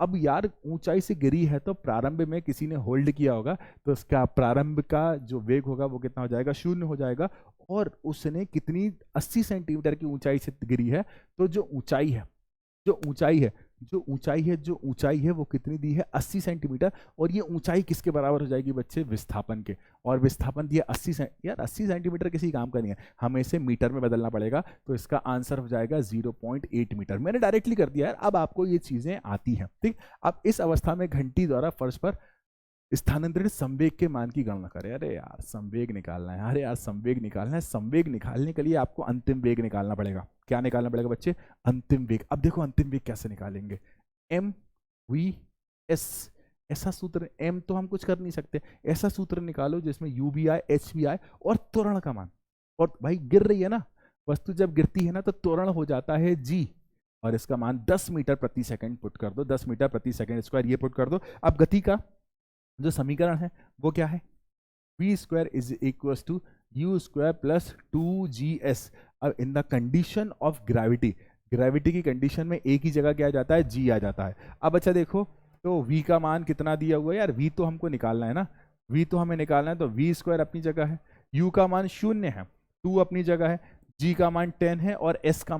अब यार ऊंचाई से गिरी है तो प्रारंभ में किसी ने होल्ड किया होगा, तो उसका प्रारंभ का जो वेग होगा वो कितना हो जाएगा, 0 हो जाएगा। और उसने कितनी 80 सेंटीमीटर की ऊंचाई से गिरी है, तो जो ऊंचाई है वो कितनी दी है, 80 सेंटीमीटर। और ये ऊंचाई किसके बराबर हो जाएगी बच्चे, विस्थापन के। और विस्थापन दिया 80 यार 80 सेंटीमीटर किसी काम का नहीं है, हमें इसे मीटर में बदलना पड़ेगा। तो इसका आंसर हो जाएगा 0.8 मीटर। मैंने डायरेक्टली कर दिया यार, अब आपको ये चीजें आती हैं। ठीक, अब इस अवस्था में घंटी द्वारा फर्श पर स्थानांतरित संवेग के मान की गणना करें। अरे यार संवेग निकालना है, संवेग निकालने के लिए आपको अंतिम वेग निकालना पड़ेगा। क्या निकालना पड़ेगा बच्चे, अंतिम वेग। अब देखो अंतिम वेग कैसे निकालेंगे, mv/s, ऐसा सूत्र। m तो हम कुछ कर नहीं सकते, ऐसा सूत्र निकालो जिसमें u भी आए, h भी आए, और त्वरण का मान। और भाई गिर रही है ना वस्तु, जब गिरती है ना तो त्वरण हो जाता है g, और इसका मान 10 मीटर प्रति सेकंड पुट कर दो, 10 मीटर प्रति सेकंड स्क्वायर ये पुट कर दो। अब गति का जो समीकरण है वो क्या है, v² is equal to u² plus 2gs। अब in the condition of gravity की कंडीशन में एक ही जगह क्या आ जाता है, g आ जाता है। अब अच्छा देखो, तो v का मान कितना दिया हुआ है यार, v तो हमको निकालना है ना, v तो हमें निकालना है, तो v² अपनी जगह है, u का मान 0 है, 2 अपनी जगह है, g का मान 10 है, और s का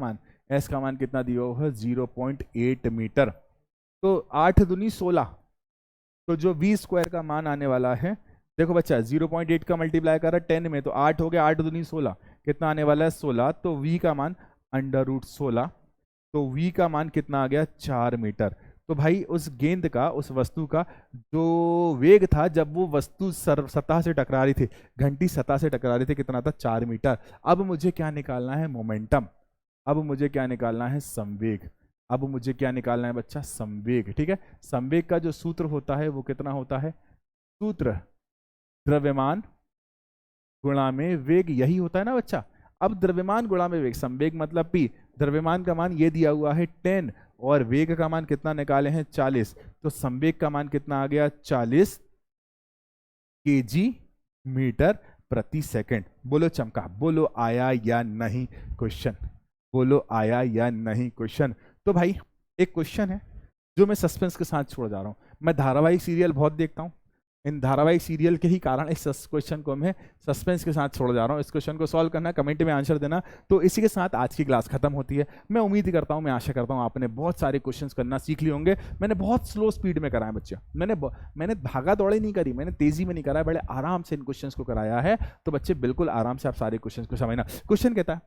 मान कितना दिया हुआ है, 0.8 मीटर। तो 8 दूनी 16, तो जो v² का मान आने वाला है, देखो बच्चा 0.8 का मल्टीप्लाई करा 10 में, तो 8 हो गया, 8 दूनी 16, कितना आने वाला है 16। तो v का मान √16, तो v का मान कितना आ गया, 4 मीटर। तो भाई उस गेंद का, उस वस्तु का जो वेग था जब वो वस्तु सतह से टकरा रही थी, घंटी सतह से टकरा रही थी, कितना था, 4 मीटर। अब मुझे क्या निकालना है, मोमेंटम। अब मुझे क्या निकालना है, संवेग। अब मुझे क्या निकालना है बच्चा, संवेग। ठीक है, संवेग का जो सूत्र होता है वो कितना होता है, सूत्र द्रव्यमान गुणा में वेग, यही होता है ना बच्चा। अब द्रव्यमान गुणा में वेग, संवेग मतलब p, द्रव्यमान का मान ये दिया हुआ है 10, और वेग का मान कितना निकाले हैं, 40। तो संवेग का मान कितना आ गया, 40 kg मीटर प्रति सेकंड। बोलो चमका, बोलो आया या नहीं क्वेश्चन, बोलो आया या नहीं क्वेश्चन। तो भाई एक क्वेश्चन है जो मैं सस्पेंस के साथ छोड़ जा रहा हूं। मैं धारावाहिक सीरियल बहुत देखता हूं, इन धारावाहिक सीरियल के ही कारण इस क्वेश्चन को मैं सस्पेंस के साथ छोड़ जा रहा हूँ। इस क्वेश्चन को सॉल्व करना, कमेंट में आंसर देना। तो इसी के साथ आज की क्लास खत्म होती है। मैं उम्मीद करता हूँ, मैं आशा करता हूँ आपने बहुत सारे क्वेश्चंस करना सीख लिए होंगे। मैंने बहुत स्लो स्पीड में कराया बच्चे, मैंने भागा दौड़ी नहीं करी, मैंने तेजी में नहीं कराया, बड़े आराम से इन क्वेश्चंस को कराया है। तो बच्चे बिल्कुल आराम से आप सारे क्वेश्चंस को समझना। क्वेश्चन कहता है,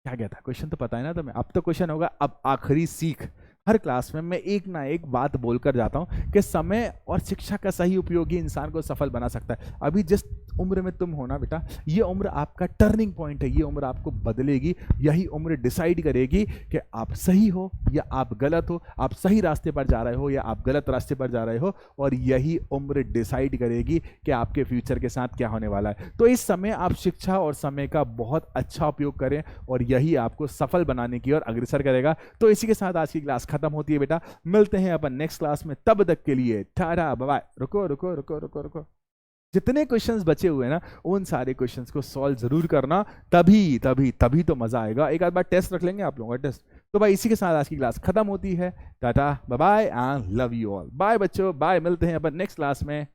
क्या कहता है क्वेश्चन तो पता है ना तुम्हें। अब तो क्वेश्चन होगा अब आखिरी सीख। हर क्लास में मैं एक ना एक बात बोलकर जाता हूं कि समय और शिक्षा का सही उपयोग ही इंसान को सफल बना सकता है। अभी जिस उम्र में तुम हो ना बेटा, ये उम्र आपका टर्निंग पॉइंट है। ये उम्र आपको बदलेगी। यही उम्र डिसाइड करेगी कि आप सही हो या आप गलत हो, आप सही रास्ते पर जा रहे हो या आप गलत रास्ते पर जा रहे हो। और यही उम्र डिसाइड करेगी कि आपके फ्यूचर के साथ क्या होने वाला है। तो इस समय आप शिक्षा और समय का बहुत अच्छा उपयोग करें और यही आपको सफल बनाने की ओर अग्रसर करेगा। तो इसी के साथ आज की क्लास खत्म होती है बेटा। मिलते हैं अपन नेक्स्ट क्लास में, तब तक के लिए टाटा बाय बाय। रुको रुको रुको रुको रुको, जितने क्वेश्चंस बचे हुए हैं ना, उन सारे क्वेश्चंस को सॉल्व जरूर करना, तभी तभी तभी तो मजा आएगा। एक आध बार टेस्ट रख लेंगे आप लोगों का टेस्ट। तो भाई इसी के साथ आज की क्लास खत्म होती है। Tata bye bye and love you all. Bye बच्चों, बाय। मिलते हैं अपन नेक्स्ट क्लास में।